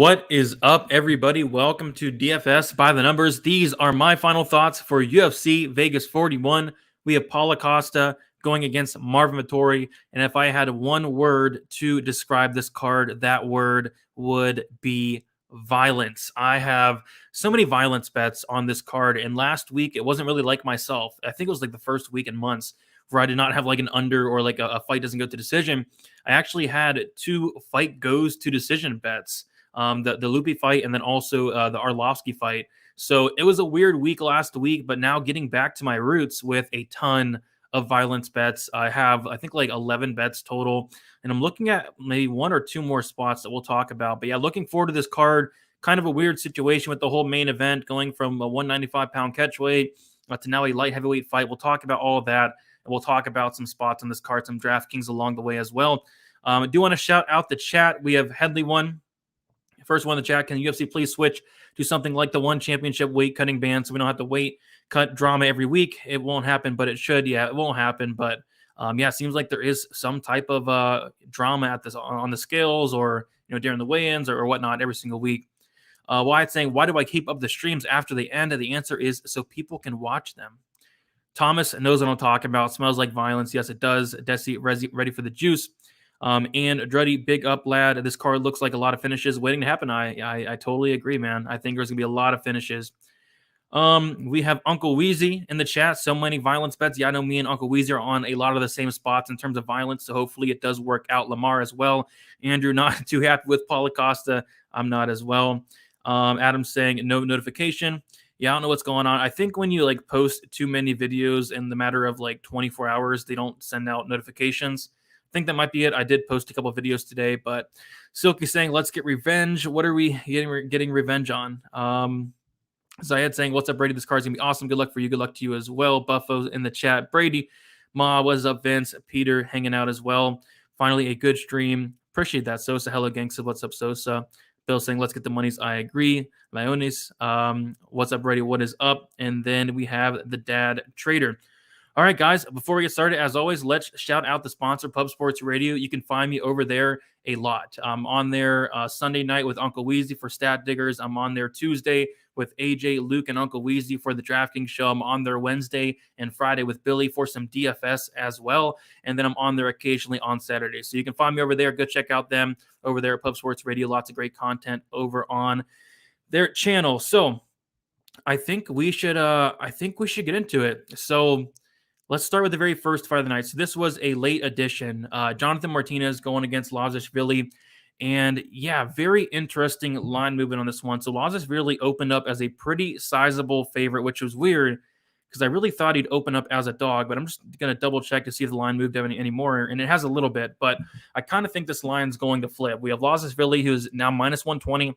What is up, everybody? Welcome to DFS by the numbers. These are my final thoughts for UFC Vegas 41. We have Paulo Costa going against Marvin Vettori. And if I had one word to describe this card, that word would be violence. I have so many violence bets on this card. And last week, it wasn't really like myself. I think it was like the first week in months where I did not have like an under or like a fight doesn't go to decision. I actually had 2 fight goes to decision bets. The Lupi fight and then also the Arlovsky fight. So it was a weird week last week, but now getting back to my roots with a ton of violence bets. I have, I think, like 11 bets total, and I'm looking at maybe 1 or 2 more spots that we'll talk about. But yeah, looking forward to this card. Kind of a weird situation with the whole main event going from a 195-pound catchweight to now a light heavyweight fight. We'll talk about all of that, and we'll talk about some spots on this card, some DraftKings along the way as well. I do want to shout out the chat. We have Headley one. First one in the chat, can the UFC please switch to something like the one championship weight cutting ban so we don't have to cut drama every week? It won't happen, but it should. Yeah, it won't happen. But yeah, it seems like there is some type of drama at this on the scales or during the weigh-ins or whatnot every single week. Why it's saying, why do I keep up the streams after they end? And the answer is so people can watch them. Thomas knows what I'm talking about. Smells like violence. Yes, it does. Desi, ready for the juice. And Druddy, big up, lad. This card looks like a lot of finishes waiting to happen. I totally agree, man. I think there's going to be a lot of finishes. We have Uncle Weezy in the chat. So many violence bets. Yeah, I know me and Uncle Weezy are on a lot of the same spots in terms of violence, so hopefully it does work out. Lamar as well. Andrew, not too happy with Paulo Costa. I'm not as well. Adam saying no notification. Yeah, I don't know what's going on. I think when you post too many videos in the matter of 24 hours, they don't send out notifications. I think that might be it. I did post a couple of videos today, but Silky saying, let's get revenge. What are we getting revenge on? Zayed saying, what's up, Brady? This card's going to be awesome. Good luck for you. Good luck to you as well. Buffo in the chat. Brady, Ma, what's up, Vince? Peter hanging out as well. Finally, a good stream. Appreciate that. Sosa, hello, gangsta. What's up, Sosa? Bill saying, let's get the monies. I agree. Leonis, what's up, Brady? What is up? And then we have the dad trader. All right, guys, before we get started, as always, let's shout out the sponsor, Pub Sports Radio. You can find me over there a lot. I'm on there Sunday night with Uncle Weezy for Stat Diggers. I'm on there Tuesday with AJ, Luke, and Uncle Weezy for the DraftKings show. I'm on there Wednesday and Friday with Billy for some DFS as well. And then I'm on there occasionally on Saturday. So you can find me over there. Go check out them over there at Pub Sports Radio. Lots of great content over on their channel. So I think we should get into it. So let's start with the very first fight of the night. So this was a late addition. Jonathan Martinez going against Lazashvili. And yeah, very interesting line movement on this one. So Lazashvili opened up as a pretty sizable favorite, which was weird because I really thought he'd open up as a dog. But I'm just going to double check to see if the line moved any more. And it has a little bit. But I kind of think this line's going to flip. We have Lazashvili, who's now minus 120.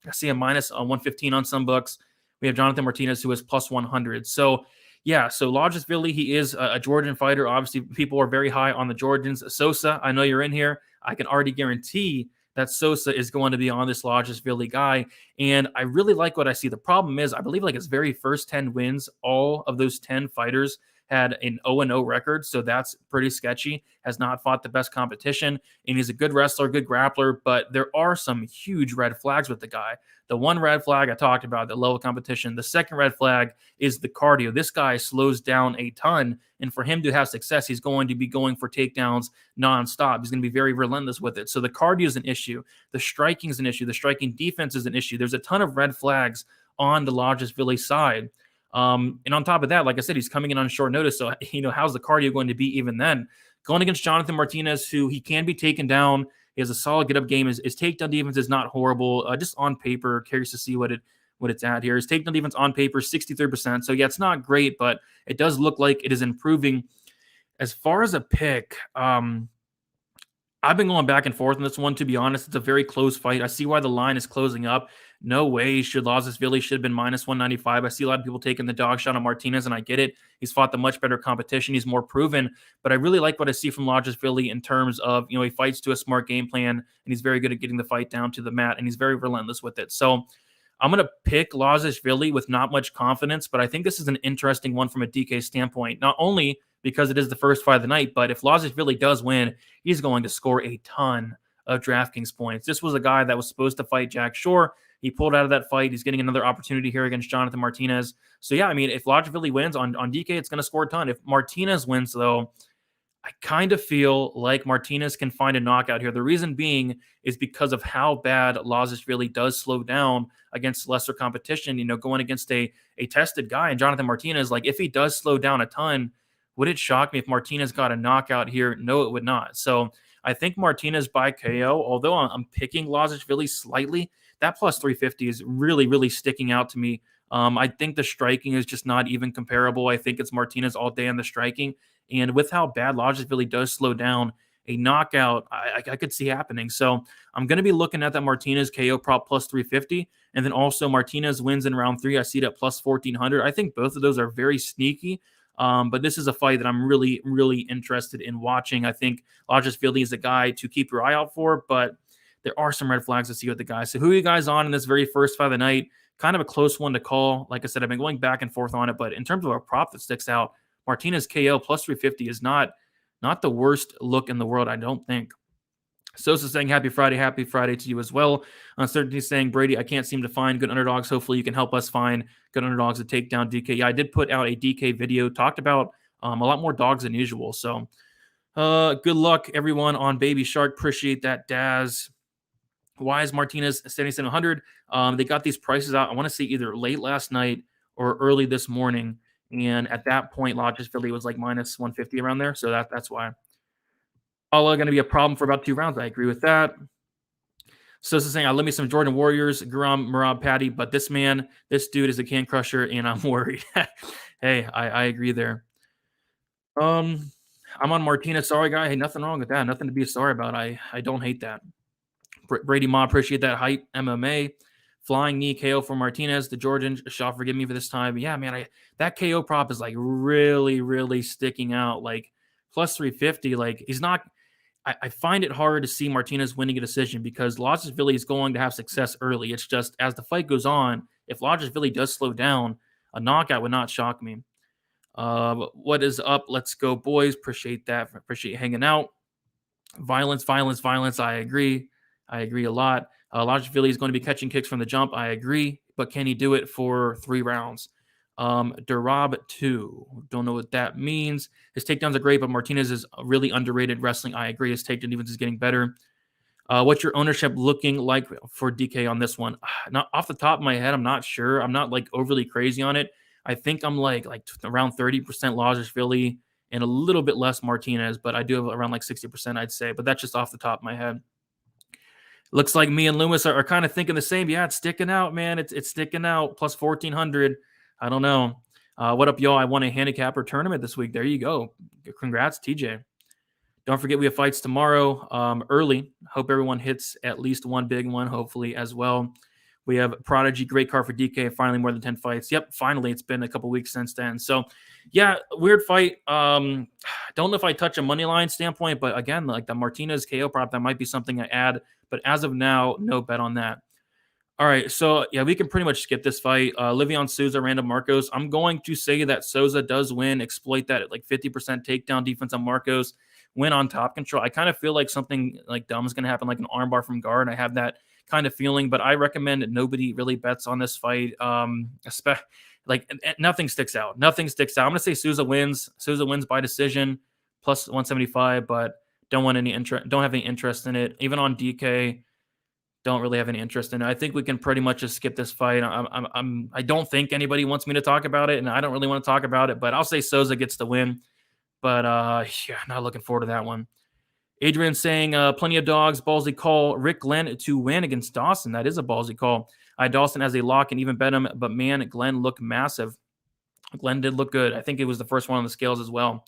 I see a minus 115 on some books. We have Jonathan Martinez, who is plus 100. So yeah, so Lazashvili, he is a Georgian fighter. Obviously, people are very high on the Georgians. Souza, I know you're in here. I can already guarantee that Souza is going to be on this Lazashvili guy. And I really like what I see. The problem is, I believe his very first 10 wins, all of those 10 fighters had an 0-0 record. So that's pretty sketchy. Has not fought the best competition. And he's a good wrestler, good grappler. But there are some huge red flags with the guy. The one red flag I talked about, the level competition. The second red flag is the cardio. This guy slows down a ton. And for him to have success, he's going to be going for takedowns nonstop. He's going to be very relentless with it. So the cardio is an issue. The striking is an issue. The striking defense is an issue. There's a ton of red flags on the Lazashvili side. And on top of that, like I said, he's coming in on short notice. So, how's the cardio going to be even then? Going against Jonathan Martinez, who he can be taken down. He has a solid get-up game. His takedown defense is not horrible. Just on paper, curious to see what it's at here. His takedown defense on paper, 63%. So, yeah, it's not great, but it does look like it is improving. As far as a pick, I've been going back and forth on this one, to be honest. It's a very close fight. I see why the line is closing up. No way Lazashvili should have been minus 195. I see a lot of people taking the dog shot on Martinez, and I get it. He's fought the much better competition. He's more proven. But I really like what I see from Lazashvili in terms of, he fights to a smart game plan, and he's very good at getting the fight down to the mat, and he's very relentless with it. So I'm going to pick Lazashvili with not much confidence, but I think this is an interesting one from a DK standpoint. Not only because it is the first fight of the night, but if Lazashvili does win, he's going to score a ton of DraftKings points. This was a guy that was supposed to fight Jack Shore. He pulled out of that fight. He's getting another opportunity here against Jonathan Martinez. So, yeah, I mean, if Logically wins on DK, it's going to score a ton. If Martinez wins, though, I kind of feel like Martinez can find a knockout here. The reason being is because of how bad Lazic really does slow down against lesser competition, going against a tested guy. And Jonathan Martinez, like, if he does slow down a ton, would it shock me if Martinez got a knockout here? No, it would not. So I think Martinez by KO, although I'm picking Lazic really slightly, that plus 350 is really, really sticking out to me. I think the striking is just not even comparable. I think it's Martinez all day on the striking. And with how bad Lazic really does slow down, a knockout, I could see happening. So I'm going to be looking at that Martinez KO prop plus 350. And then also Martinez wins in round 3. I see it at plus 1,400. I think both of those are very sneaky. But this is a fight that I'm really, really interested in watching. I think Lazic is a guy to keep your eye out for, but there are some red flags to see with the guys. So who are you guys on in this very first fight of the night? Kind of a close one to call. Like I said, I've been going back and forth on it, but in terms of a prop that sticks out, Martinez KO plus 350 is not the worst look in the world, I don't think. Souza saying happy Friday to you as well. Uncertainty saying, Brady, I can't seem to find good underdogs. Hopefully you can help us find good underdogs to take down DK. Yeah, I did put out a DK video, talked about a lot more dogs than usual. So good luck, everyone, on Baby Shark. Appreciate that, Daz. Why is Martinez 7,700? They got these prices out, I want to say either late last night or early this morning. And at that point, Lazic was like minus 150 around there. So that's why. All going to be a problem for about 2 rounds. I agree with that. So this is saying, I love me some Jordan Warriors, Guram, Murad, Patty, but this dude is a can crusher, and I'm worried. Hey, I agree there. I'm on Martinez. Sorry, guy. Hey, nothing wrong with that. Nothing to be sorry about. I don't hate that. Brady Ma, appreciate that hype. MMA. Flying knee KO for Martinez. The Georgian shall forgive me for this time. Yeah, man, that KO prop is like really, really sticking out. Like plus 350. Like he's not. I find it hard to see Martinez winning a decision because Lazic is going to have success early. It's just as the fight goes on, if Lazic does slow down, a knockout would not shock me. What is up? Let's go, boys. Appreciate that. Appreciate you hanging out. Violence. I agree a lot. Lazic is going to be catching kicks from the jump. I agree. But can he do it for 3 rounds? Durab 2. Don't know what that means. His takedowns are great, but Martinez is really underrated wrestling. I agree. His takedown defense is getting better. What's your ownership looking like for DK on this one? Not off the top of my head, I'm not sure. I'm not like overly crazy on it. I think I'm like around 30% Lazic and a little bit less Martinez, but I do have around like 60%, I'd say. But that's just off the top of my head. Looks like me and Loomis are kind of thinking the same. Yeah, it's sticking out, man. It's sticking out. Plus 1,400. I don't know. What up, y'all? I won a handicapper tournament this week. There you go. Congrats, TJ. Don't forget we have fights tomorrow early. Hope everyone hits at least one big one, hopefully, as well. We have Prodigy, great card for DK. Finally, more than 10 fights. Yep, finally. It's been a couple weeks since then. So, yeah, weird fight. Don't know if I touch a money line standpoint, but again, like the Martinez KO prop, that might be something I add. But as of now, no bet on that. All right, so yeah, we can pretty much skip this fight. Livion Souza, Random Marcos. I'm going to say that Souza does win, exploit that at like 50% takedown defense on Marcos, win on top control. I kind of feel like something like dumb is going to happen, like an armbar from guard. I have that kind of feeling, but I recommend that nobody really bets on this fight. Like nothing sticks out. Nothing sticks out. I'm going to say Souza wins. Souza wins by decision, plus 175, but don't have any interest in it. Even on DK. Don't really have any interest in it. I think we can pretty much just skip this fight. I don't think anybody wants me to talk about it, and I don't really want to talk about it, but I'll say Souza gets the win. But yeah, not looking forward to that one. Adrian saying plenty of dogs, ballsy call. Rick Glenn to win against Dawson. That is a ballsy call. I had Dawson as a lock and even bet him, but man, Glenn looked massive. Glenn did look good. I think it was the first one on the scales as well.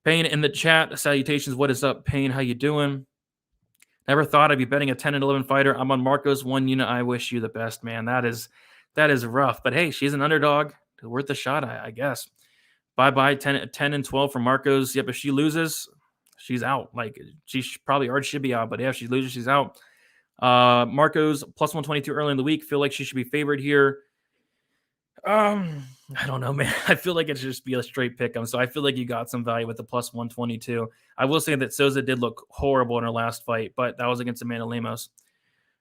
Payne in the chat, salutations. What is up, Payne? How you doing? Never thought I'd be betting a 10-11 fighter. I'm on Marcos 1 unit. I wish you the best, man. That is rough. But hey, she's an underdog. Worth a shot, I guess. Bye-bye, 10-12 for Marcos. Yep, if she loses, she's out. Like, she probably already should be out. But yeah, if she loses, she's out. Marcos plus 122 early in the week. Feel like she should be favored here. I don't know, man. I feel like it should just be a straight pick 'em. So I feel like you got some value with the plus 122. I will say that Souza did look horrible in her last fight, but that was against Amanda Lemos.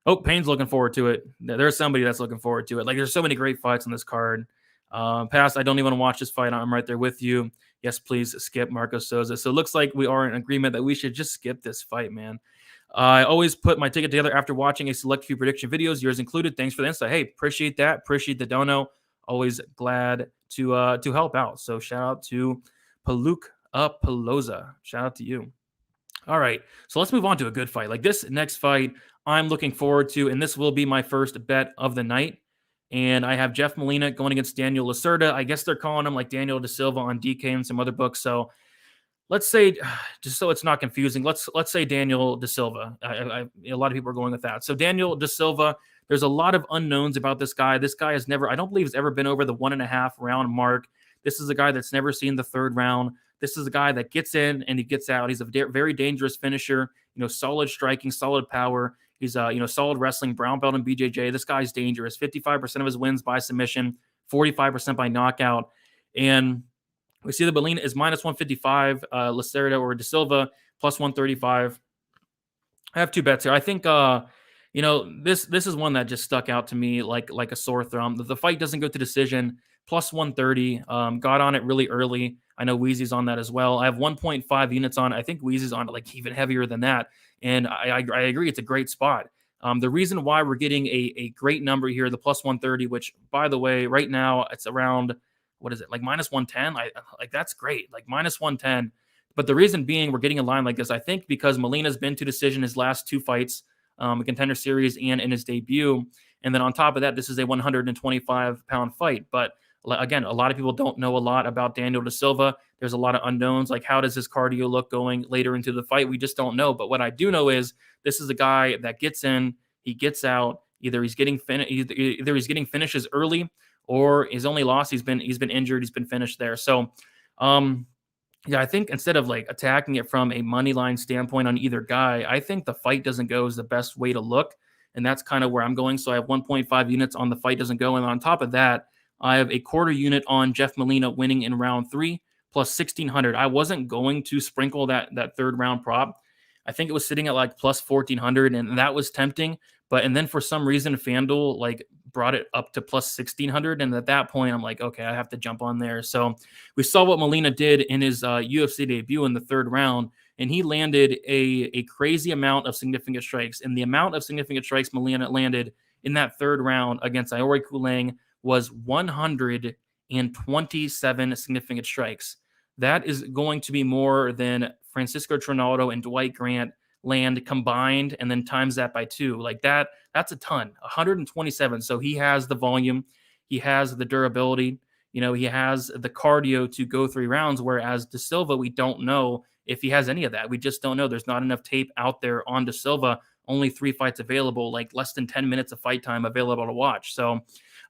Oh, Payne's looking forward to it. There's somebody that's looking forward to it. Like, there's so many great fights on this card. Past, I don't even want to watch this fight. I'm right there with you. Yes, please skip Marcos Souza. So it looks like we are in agreement that we should just skip this fight, man. I always put my ticket together after watching a select few prediction videos, yours included. Thanks for the insight. Hey, appreciate that. Appreciate the dono. Always glad to help out. So shout out to Paluk Peloza. Shout out to you. All right, so let's move on to a good fight. Like this next fight, I'm looking forward to, and this will be my first bet of the night. And I have Jeff Molina going against Daniel Lacerda. I guess they're calling him like Daniel De Silva on DK and some other books. So let's say, just so it's not confusing, let's say Daniel De Silva. A lot of people are going with that. So Daniel De Silva, there's a lot of unknowns about this guy. This guy has never, I don't believe, has ever been over the 1.5 round mark. This is a guy that's never seen the third round. This is a guy that gets in and he gets out. He's a very dangerous finisher. Solid striking, solid power. He's solid wrestling, brown belt in BJJ. This guy's dangerous. 55% of his wins by submission, 45% by knockout, and we see that Molina is minus 155, Lacerda or De Silva plus 135. I have two bets here. I think this is one that just stuck out to me like a sore thumb. The fight doesn't go to decision. Plus 130. Got on it really early. I know Wheezy's on that as well. I have 1.5 units on it. I think Wheezy's on it like even heavier than that. And I agree, it's a great spot. The reason why we're getting a great number here, the plus 130, which by the way, right now it's around, what is it, like minus 110? Like that's great, like minus 110. But the reason being we're getting a line like this, I think because Molina's been to decision his last two fights, a contender series and in his debut. And then on top of that, this is a 125-pound fight. But again, a lot of people don't know a lot about Daniel De Silva. There's a lot of unknowns, like how does his cardio look going later into the fight? We just don't know. But what I do know is this is a guy that gets in, he gets out. Either he's getting finishes early, or his only loss he's been injured, he's been finished there. So, yeah, I think instead of like attacking it from a money line standpoint on either guy, I think the fight doesn't go is the best way to look, and that's kind of where I'm going. So I have 1.5 units on the fight doesn't go, and on top of that, I have a quarter unit on Jeff Molina winning in round 3 plus 1,600. I wasn't going to sprinkle that third round prop. I think it was sitting at like plus 1,400, and that was tempting. And then for some reason, FanDuel like brought it up to plus 1,600, and at that point, I'm like, okay, I have to jump on there. So we saw what Molina did in his UFC debut in the third round, and he landed a crazy amount of significant strikes. And the amount of significant strikes Molina landed in that third round against Iori Kulang was 127 significant strikes. That is going to be more than Francisco Trinaldo and Dwight Grant land combined, and then times that by 2. Like that's a ton. 127. So he has the volume, he has the durability, he has the cardio to go 3 rounds, whereas De Silva, we don't know if he has any of that. We just don't know. There's not enough tape out there on De Silva. Only 3 fights available, like less than 10 minutes of fight time available to watch. So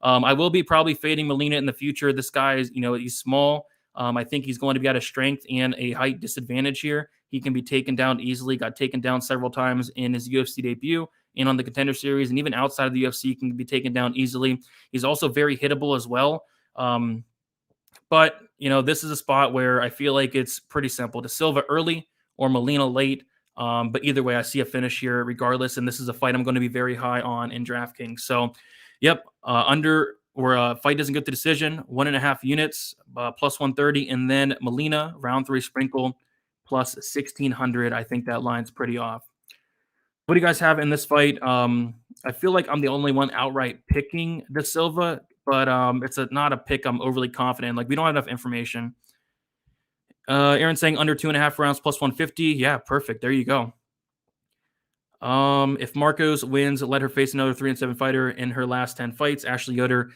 I will be probably fading Molina in the future. This guy is, he's small. I think he's going to be at a strength and a height disadvantage here. He can be taken down easily, got taken down several times in his UFC debut and on the contender series, and even outside of the UFC, he can be taken down easily. He's also very hittable as well. But, this is a spot where I feel like it's pretty simple. De Silva early or Molina late. But either way, I see a finish here regardless, and this is a fight I'm going to be very high on in DraftKings. So, yep, under or a fight doesn't get to decision, 1.5 units, plus 130, and then Molina, round 3 sprinkle, plus 1,600. I think that line's pretty off. What do you guys have in this fight? I feel like I'm the only one outright picking De Silva, but it's not a pick I'm overly confident in. Like, we don't have enough information. Aaron saying under 2.5 rounds plus 150. Yeah, perfect. There you go. If Marcos wins, let her face another 3-7 fighter in her last 10 fights. Ashley Yoder,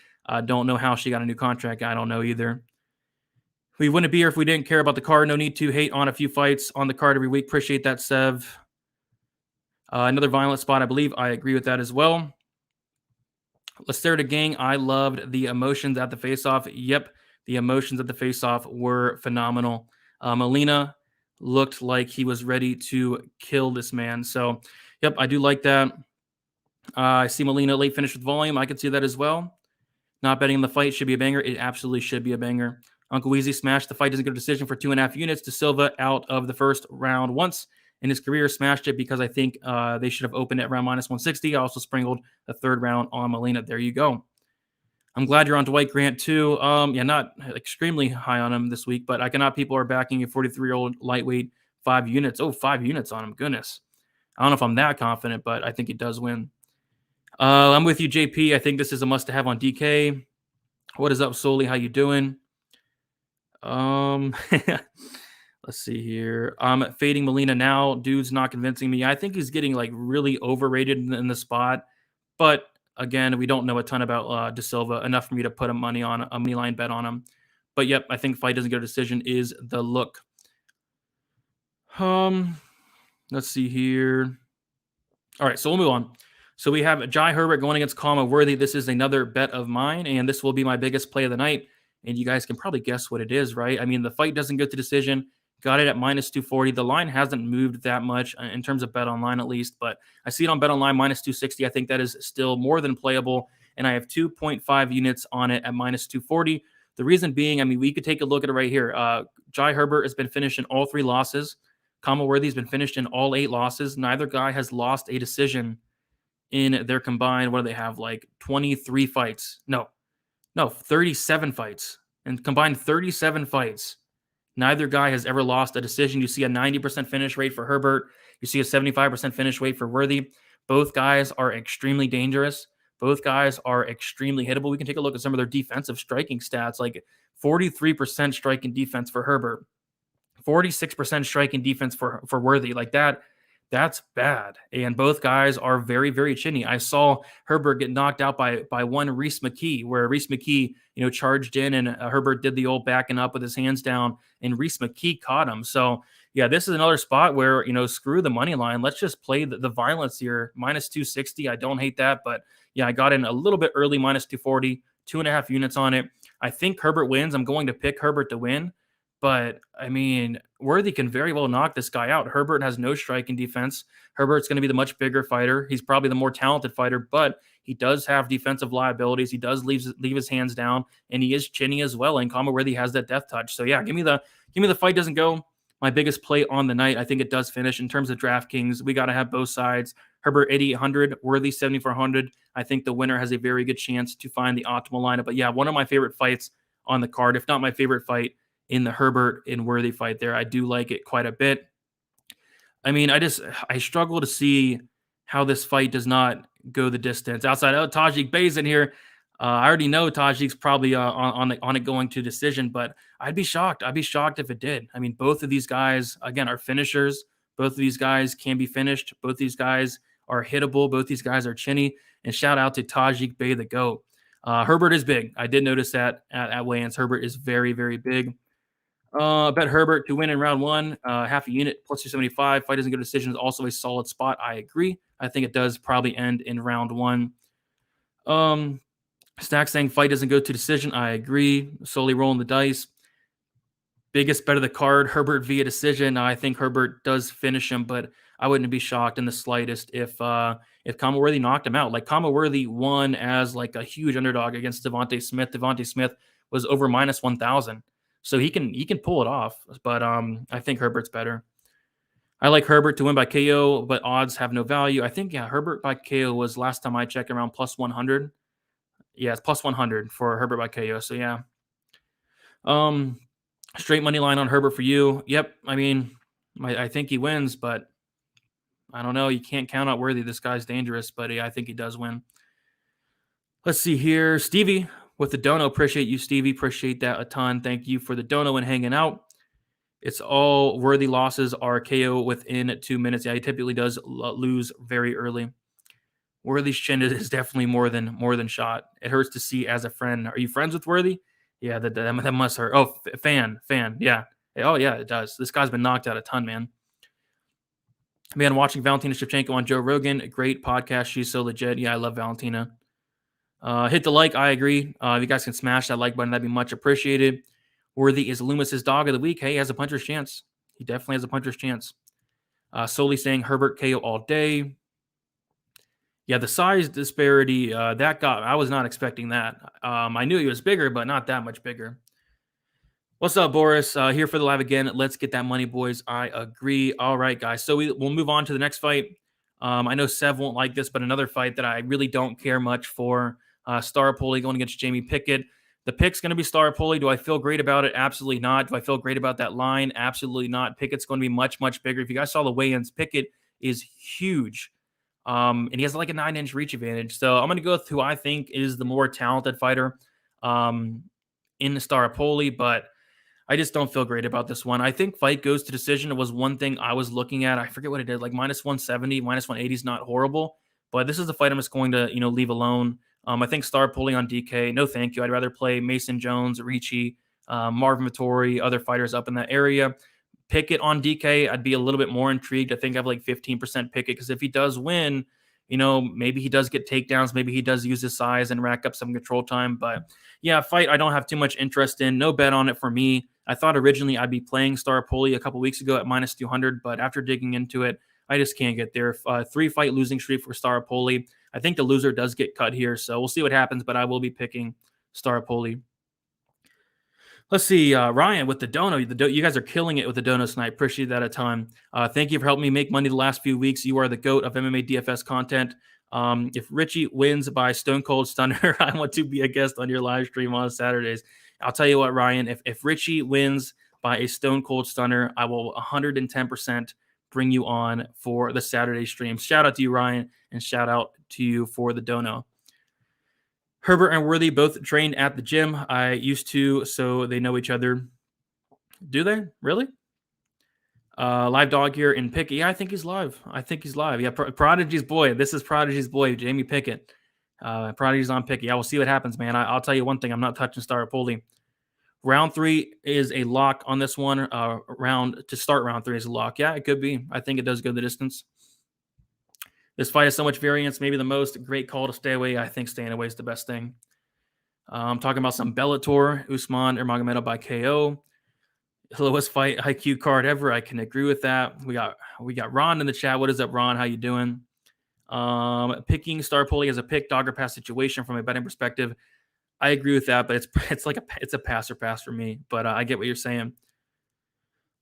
don't know how she got a new contract. I don't know either. We wouldn't be here if we didn't care about the card. No need to hate on a few fights on the card every week. Appreciate that, Sev. Another violent spot, I believe. I agree with that as well. Lacerda gang, I loved the emotions at the face-off. Yep, the emotions at the face-off were phenomenal. Molina looked like he was ready to kill this man. So, yep, I do like that. I see Molina late finish with volume. I can see that as well. Not betting on the fight should be a banger. It absolutely should be a banger. Uncle Weezy smashed the fight doesn't go to decision for 2.5 units to Silva out of the first round once in his career. Smashed it because I think they should have opened at around minus 160. I also sprinkled the third round on Molina. There you go. I'm glad you're on Dwight Grant too. Yeah, not extremely high on him this week, but I cannot. People are backing a 43-year-old lightweight 5 units. Oh, 5 units on him. Goodness. I don't know if I'm that confident, but I think he does win. I'm with you, JP. I think this is a must-have on DK. What is up, Solely? How you doing? Let's see here. I'm fading Molina now. Dude's not convincing me. I think he's getting like really overrated in the spot, but again, we don't know a ton about De Silva enough for me to put a money line bet on him. But yep, I think fight doesn't go to decision is the look. Let's see here. All right, so we'll move on. So we have Jai Herbert going against Kama Worthy. This is another bet of mine, and this will be my biggest play of the night. And you guys can probably guess what it is, right? I mean, the fight doesn't go to decision. Got it at minus 240. The line hasn't moved that much in terms of bet online, at least, but I see it on bet online minus 260. I think that is still more than playable, and I have 2.5 units on it at minus 240. The reason being, I mean, we could take a look at it right here. Jai Herbert has been finished in all 3 losses. Kama Worthy has been finished in all 8 losses. Neither guy has lost a decision in their combined, what do they have, like 23 fights? No, 37 fights. And combined 37 fights. Neither guy has ever lost a decision. You see a 90% finish rate for Herbert. You see a 75% finish rate for Worthy. Both guys are extremely dangerous. Both guys are extremely hittable. We can take a look at some of their defensive striking stats, like 43% striking defense for Herbert, 46% striking defense for Worthy. Like that's bad. And both guys are very, very chinny. I saw Herbert get knocked out by one Reese McKee, where Reese McKee, charged in and Herbert did the old backing up with his hands down, and Reese McKee caught him. So yeah, this is another spot where, screw the money line. Let's just play the violence here. Minus 260. I don't hate that, but yeah, I got in a little bit early, minus 240, 2.5 units on it. I think Herbert wins. I'm going to pick Herbert to win. But, I mean, Worthy can very well knock this guy out. Herbert has no striking defense. Herbert's going to be the much bigger fighter. He's probably the more talented fighter, but he does have defensive liabilities. He does leave his hands down, and he is chinny as well. And Kama Worthy has that death touch. So, yeah, give me the fight doesn't go. My biggest play on the night. I think it does finish. In terms of DraftKings, we got to have both sides. Herbert 8,800, Worthy 7,400. I think the winner has a very good chance to find the optimal lineup. But, yeah, one of my favorite fights on the card, if not my favorite fight, in the Herbert and Worthy fight there. I do like it quite a bit. I mean, I struggle to see how this fight does not go the distance. Outside of Tajik Bey's in here. I already know Tajik's probably on it going to decision, but I'd be shocked. I'd be shocked if it did. I mean, both of these guys, again, are finishers. Both of these guys can be finished. Both these guys are hittable. Both these guys are chinny. And shout out to Tajik Bey, the GOAT. Herbert is big. I did notice that at weigh-ins. Herbert is very, very big. Bet Herbert to win in round 1, half a unit, plus 275. Fight doesn't go to decision is also a solid spot. I agree. I think it does probably end in round 1. Stack saying fight doesn't go to decision. I agree. Solely rolling the dice. Biggest bet of the card, Herbert via decision. I think Herbert does finish him, but I wouldn't be shocked in the slightest if Kama Worthy knocked him out. Like, Kama Worthy won as like a huge underdog against Devontae Smith. Devontae Smith was over minus 1,000. So he can pull it off, but I think Herbert's better. I like Herbert to win by KO, but odds have no value. I think, yeah, Herbert by KO was, last time I checked, around plus 100. Yeah, it's plus 100 for Herbert by KO. So yeah. Straight money line on Herbert for you. Yep. I mean, I think he wins, but I don't know. You can't count out Worthy. This guy's dangerous, but yeah, I think he does win. Let's see here. Stevie with the dono. Appreciate you, Stevie. Appreciate that a ton. Thank you for the dono and hanging out. It's all Worthy losses are KO within 2 minutes. Yeah, he typically does lose very early. Worthy's chin is definitely more than shot. It hurts to see as a friend. Are you friends with Worthy? Yeah, that must hurt. Oh, fan. Yeah. Oh, yeah, it does. This guy's been knocked out a ton, man. Man, watching Valentina Shevchenko on Joe Rogan. A great podcast. She's so legit. Yeah, I love Valentina. Hit the like. I agree. If you guys can smash that like button, that'd be much appreciated. Worthy is Loomis's dog of the week. Hey, he has a puncher's chance. He definitely has a puncher's chance. Solely saying Herbert KO all day. Yeah, the size disparity, I was not expecting that. I knew he was bigger, but not that much bigger. What's up, Boris? Here for the live again. Let's get that money, boys. I agree. All right, guys. So we'll move on to the next fight. I know Sev won't like this, but another fight that I really don't care much for. Star Pulley going against Jamie Pickett. The pick's going to be Star Pulley. Do I feel great about it? Absolutely not. Do I feel great about that line? Absolutely not. Pickett's going to be much, much bigger. If you guys saw the weigh-ins, Pickett is huge. And he has like a 9-inch reach advantage. So I'm going to go with who I think is the more talented fighter in the Star Pulley, but I just don't feel great about this one. I think fight goes to decision. It was one thing I was looking at. I forget what it did, like minus 170, minus 180 is not horrible, but this is the fight I'm just going to, leave alone. I think Star Pulley on DK, no thank you. I'd rather play Mason Jones, Ricci, Marvin Vittori, other fighters up in that area. Pickett on DK, I'd be a little bit more intrigued. I think I have like 15% Pickett because if he does win, maybe he does get takedowns. Maybe he does use his size and rack up some control time. But yeah, fight I don't have too much interest in. No bet on it for me. I thought originally I'd be playing Star Pulley a couple weeks ago at minus 200, but after digging into it, I just can't get there. 3-fight losing streak for Star Pulley. I think the loser does get cut here, so we'll see what happens, but I will be picking Star Pulley. Let's see, Ryan with the dono. You guys are killing it with the donuts tonight. Appreciate that a ton. Thank you for helping me make money the last few weeks. You are the GOAT of MMA DFS content. If Ricci wins by Stone Cold Stunner, I want to be a guest on your live stream on Saturdays. I'll tell you what, Ryan, if Ricci wins by a Stone Cold Stunner, I will 110% bring you on for the Saturday stream. Shout out to you, Ryan, and shout out to you for the dono. Herbert and Worthy both trained at the gym. I used to, so they know each other. Do they? Really? Live dog here in Pickett. Yeah, I think he's live. Yeah, Prodigy's boy. This is Prodigy's boy, Jamie Pickett. Prodigy's on Pickett. Yeah, we'll see what happens, man. I'll tell you one thing. I'm not touching Star Pulley. Round 3 is a lock on this one. Round 3 is a lock. Yeah, it could be. I think it does go the distance. This fight has so much variance, maybe the most. Great call to stay away. I think staying away is the best thing. I'm talking about some Bellator, Usman Nurmagomedov by KO. Lowest fight IQ card ever. I can agree with that. We got Ron in the chat. What is up, Ron? How you doing? Picking Star Pulley as a pick dogger pass situation from a betting perspective. I agree with that, but it's a pass or pass for me. But I get what you're saying.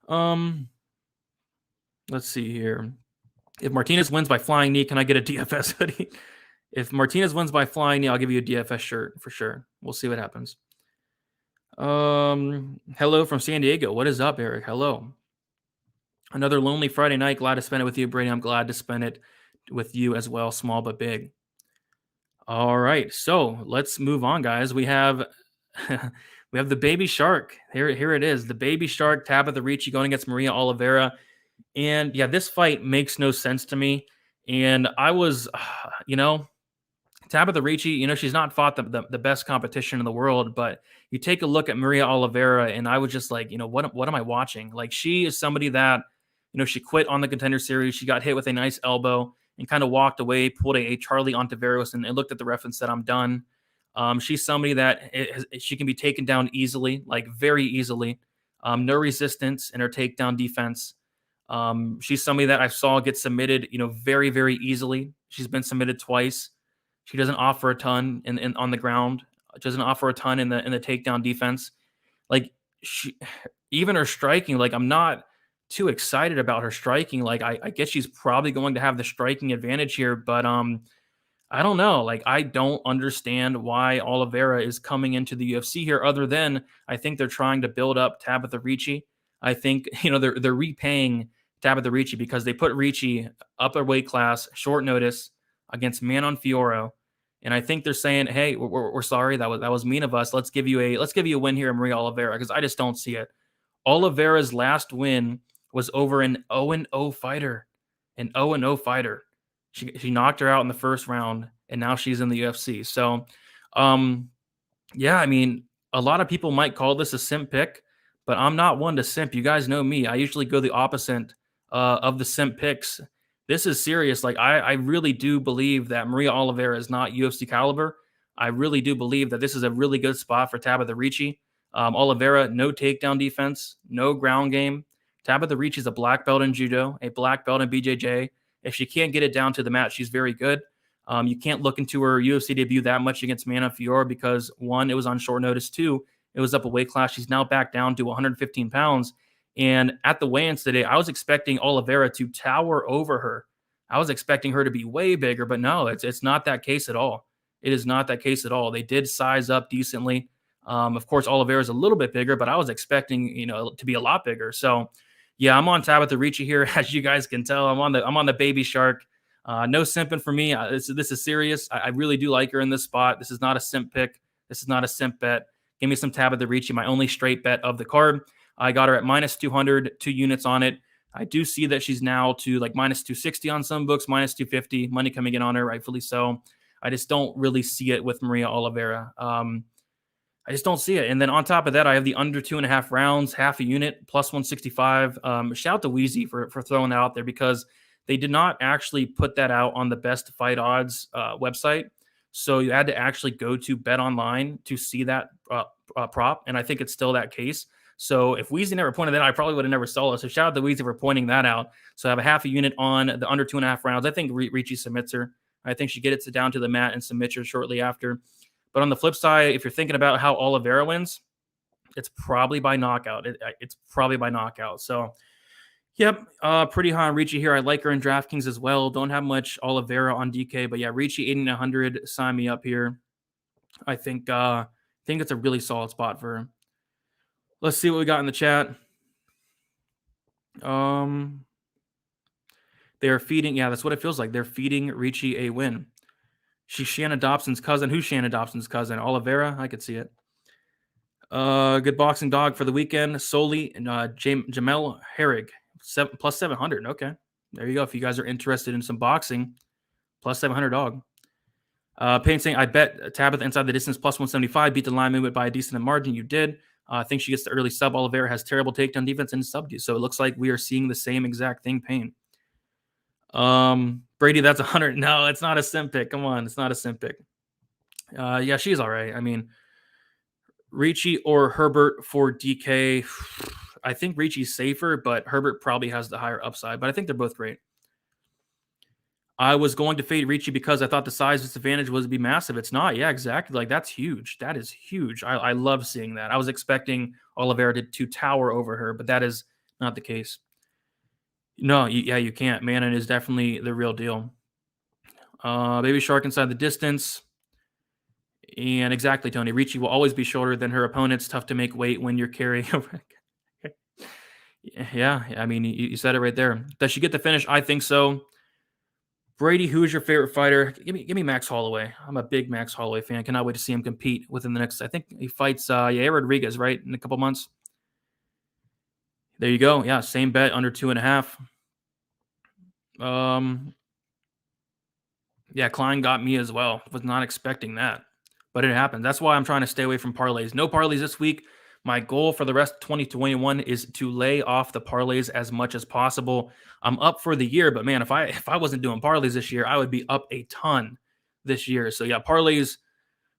Let's see here. If Martinez wins by flying knee, can I get a DFS hoodie? If Martinez wins by flying knee, I'll give you a DFS shirt for sure. We'll see what happens. Hello from San Diego. What is up, Eric? Hello. Another lonely Friday night. Glad to spend it with you, Brady. I'm glad to spend it with you as well, small but big. All right, so let's move on, guys. We have the baby shark. Here it is. The baby shark, Tabitha Ricci going against Maria Oliveira. And yeah, this fight makes no sense to me. And I was, Tabitha Ricci, she's not fought the best competition in the world, but you take a look at Maria Oliveira, and I was just like, what am I watching? Like, she is somebody that, she quit on the Contender Series. She got hit with a nice elbow and kind of walked away, pulled a Charlie Ontiveros and looked at the ref and said, I'm done. She's somebody that she can be taken down easily, like very easily. No resistance in her takedown defense. She's somebody that I saw get submitted, very, very easily. She's been submitted twice. She doesn't offer a ton in on the ground. Doesn't offer a ton in the takedown defense. Like, even her striking, like, I'm not too excited about her striking. Like, I guess she's probably going to have the striking advantage here, but I don't know. Like, I don't understand why Oliveira is coming into the UFC here, other than I think they're trying to build up Tabitha Ricci. I think, they're repaying Tabitha Ricci because they put Ricci up a weight class, short notice, against Manon Fiorot. And I think they're saying, hey, we're sorry. That was mean of us. Let's give you a win here, Maria Oliveira, because I just don't see it. Oliveira's last win was over an 0-0 fighter. An 0-0 fighter. She knocked her out in the first round, and now she's in the UFC. So, yeah, I mean, a lot of people might call this a simp pick, but I'm not one to simp. You guys know me. I usually go the opposite of the simp picks. This is serious. Like, I really do believe that Maria Oliveira is not UFC caliber. I really do believe that this is a really good spot for Tabitha Ricci. Oliveira, no takedown defense, no ground game. Tabitha Ricci is a black belt in judo, a black belt in BJJ. If she can't get it down to the mat, she's very good. You can't look into her UFC debut that much against Fiora because, one, it was on short notice. Two, it was up a weight class. She's now back down to 115 pounds. And at the weigh-ins today, I was expecting Oliveira to tower over her. I was expecting her to be way bigger, but no, it's not that case at all. It is not that case at all. They did size up decently. Of course, Oliveira is a little bit bigger, but I was expecting, to be a lot bigger. So, yeah, I'm on Tabitha Ricci here, as you guys can tell. I'm on the baby shark. No simping for me. This is serious. I really do like her in this spot. This is not a simp pick. This is not a simp bet. Give me some Tabitha Ricci, my only straight bet of the card. I got her at minus 200, 2 units on it. I do see that she's now to like minus 260 on some books, minus 250. Money coming in on her, rightfully so. I just don't really see it with Maria Oliveira. I just don't see it. And then on top of that, I have the under 2.5 rounds, half a unit, plus 165. Shout out to Wheezy for throwing that out there because they did not actually put that out on the best fight odds website. So you had to actually go to Bet Online to see that prop. And I think it's still that case. So if Weezy never pointed that out, I probably would have never saw it. So shout out to Weezy for pointing that out. So I have a half a unit on the under 2.5 rounds. I think Ricci submits her. I think she gets it down to the mat and submits her shortly after. But on the flip side, if you're thinking about how Oliveira wins, it's probably by knockout. It's probably by knockout. So, yep, pretty high on Ricci here. I like her in DraftKings as well. Don't have much Oliveira on DK, but yeah, Ricci 8,100. Sign me up here. I think it's a really solid spot for her. Let's see what we got in the chat. They are feeding. Yeah, that's what it feels like. They're feeding Ricci a win. She's Shannon Dobson's cousin. Who's Shannon Dobson's cousin? Oliveira? I could see it. Good boxing dog for the weekend. Solely and Jamel Herrig. Plus 700. Okay. There you go. If you guys are interested in some boxing, plus 700 dog. Payne saying, I bet Tabitha inside the distance plus 175. Beat the line movement by a decent margin. You did. I think she gets the early sub. Oliveira has terrible takedown defense and subdue. So it looks like we are seeing the same exact thing, Payne. Brady, that's 100. No, it's not a sim pick. Come on. It's not a sim pick. Yeah, she's all right. I mean, Ricci or Herbert for DK. I think Ricci's safer, but Herbert probably has the higher upside. But I think they're both great. I was going to fade Ricci because I thought the size disadvantage was to be massive. It's not. Yeah, exactly. Like, that's huge. That is huge. I love seeing that. I was expecting Oliveira to tower over her, but that is not the case. No, you can't. Manon is definitely the real deal. Baby Shark inside the distance. And exactly, Tony. Ricci will always be shorter than her opponents. Tough to make weight when you're carrying. Yeah, I mean, you said it right there. Does she get the finish? I think so. Brady, who is your favorite fighter? Give me Max Holloway. I'm a big Max Holloway fan. Cannot wait to see him compete within the next. I think he fights Rodriguez, right, in a couple months. There you go. Yeah, same bet, under 2.5. Yeah, Klein got me as well. Was not expecting that, but it happened. That's why I'm trying to stay away from parlays. No parlays this week. My goal for the rest of 2021 is to lay off the parlays as much as possible. I'm up for the year, but man, if I wasn't doing parlays this year, I would be up a ton this year. So yeah, parlays,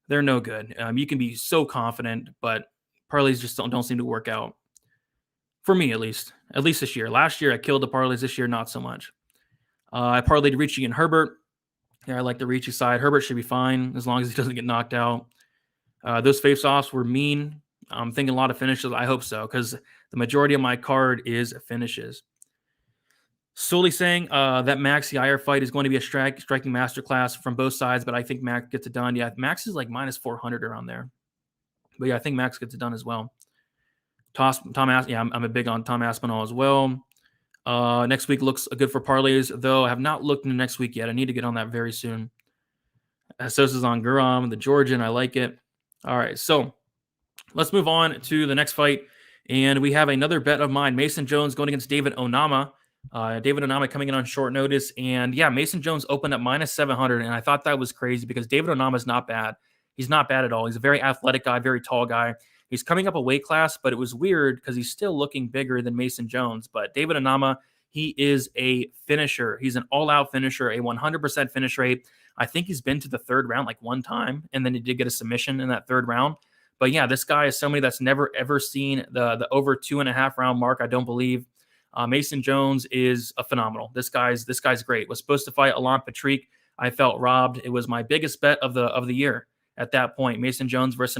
they're no good. You can be so confident, but parlays just don't seem to work out. For me, at least this year. Last year, I killed the parlays. This year, not so much. I parlayed Ricci and Herbert. Yeah, I like the Ricci side. Herbert should be fine as long as he doesn't get knocked out. Those face-offs were mean. I'm thinking a lot of finishes. I hope so, because the majority of my card is finishes. Solely saying that Max Yair fight is going to be a striking masterclass from both sides, but I think Max gets it done. Yeah, Max is like minus 400 around there. But yeah, I think Max gets it done as well. I'm a big on Tom Aspinall as well. Next week looks good for parlays, though I have not looked into next week yet. I need to get on that very soon. Souza's on Guram, the Georgian. I like it. All right, so let's move on to the next fight. And we have another bet of mine. Mason Jones going against David Onama. David Onama coming in on short notice. And yeah, Mason Jones opened up minus 700. And I thought that was crazy because David Onama is not bad. He's not bad at all. He's a very athletic guy, very tall guy. He's coming up a weight class, but it was weird because he's still looking bigger than Mason Jones. But David Onama, he is a finisher. He's an all-out finisher, a 100% finish rate. I think he's been to the third round like one time, and then he did get a submission in that third round. But yeah, this guy is somebody that's never, ever seen the over 2.5 round mark, I don't believe. Mason Jones is a phenomenal. This guy's great. Was supposed to fight Alan Patrick. I felt robbed. It was my biggest bet of the year at that point. Mason Jones versus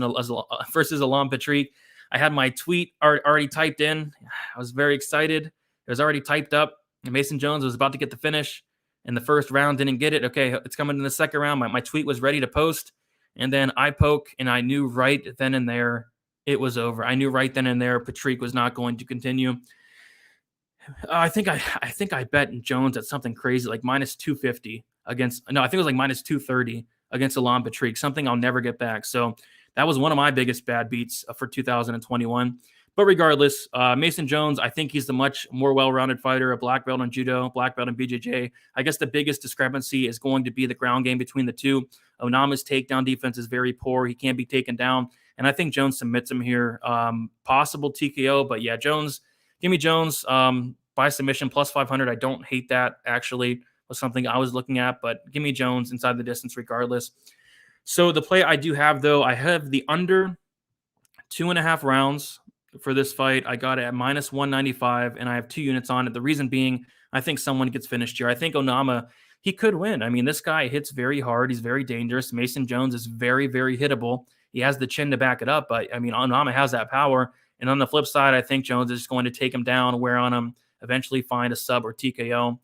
Alam Patrick. I had my tweet already typed in. I was very excited. It was already typed up. And Mason Jones was about to get the finish in the first round, didn't get it. Okay, it's coming in the second round. My tweet was ready to post. And then I poke, and I knew right then and there it was over. I knew right then and there Patrick was not going to continue. I think I bet Jones at something crazy like minus 250 against. No, I think it was like minus 230 against Alam Patrick. Something I'll never get back. So that was one of my biggest bad beats for 2021. But regardless, Mason Jones, I think he's the much more well-rounded fighter, a black belt in judo, black belt in BJJ. I guess the biggest discrepancy is going to be the ground game between the two. Onama's takedown defense is very poor. He can't be taken down. And I think Jones submits him here. Possible TKO, but yeah, Jones, give me Jones by submission plus 500. I don't hate that, actually, was something I was looking at, but give me Jones inside the distance regardless. So the play I do have, though, I have the under 2.5 rounds for this fight. I got it at minus 195, and I have 2 units on it. The reason being, I think someone gets finished here. I think Onama, he could win. I mean, this guy hits very hard. He's very dangerous. Mason Jones is very, very hittable. He has the chin to back it up, but, I mean, Onama has that power. And on the flip side, I think Jones is going to take him down, wear on him, eventually find a sub or TKO.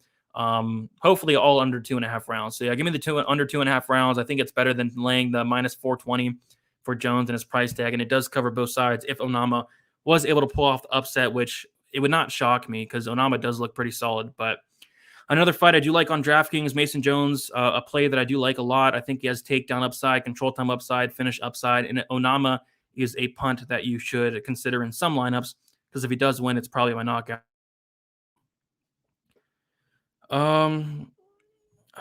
Hopefully all under 2.5 rounds. So, yeah, give me the under 2.5 rounds. I think it's better than laying the minus 420 for Jones and his price tag, and it does cover both sides if Onama was able to pull off the upset, which it would not shock me because Onama does look pretty solid. But another fight I do like on DraftKings, Mason Jones, a play that I do like a lot. I think he has takedown upside, control time upside, finish upside, and Onama is a punt that you should consider in some lineups because if he does win, it's probably my knockout.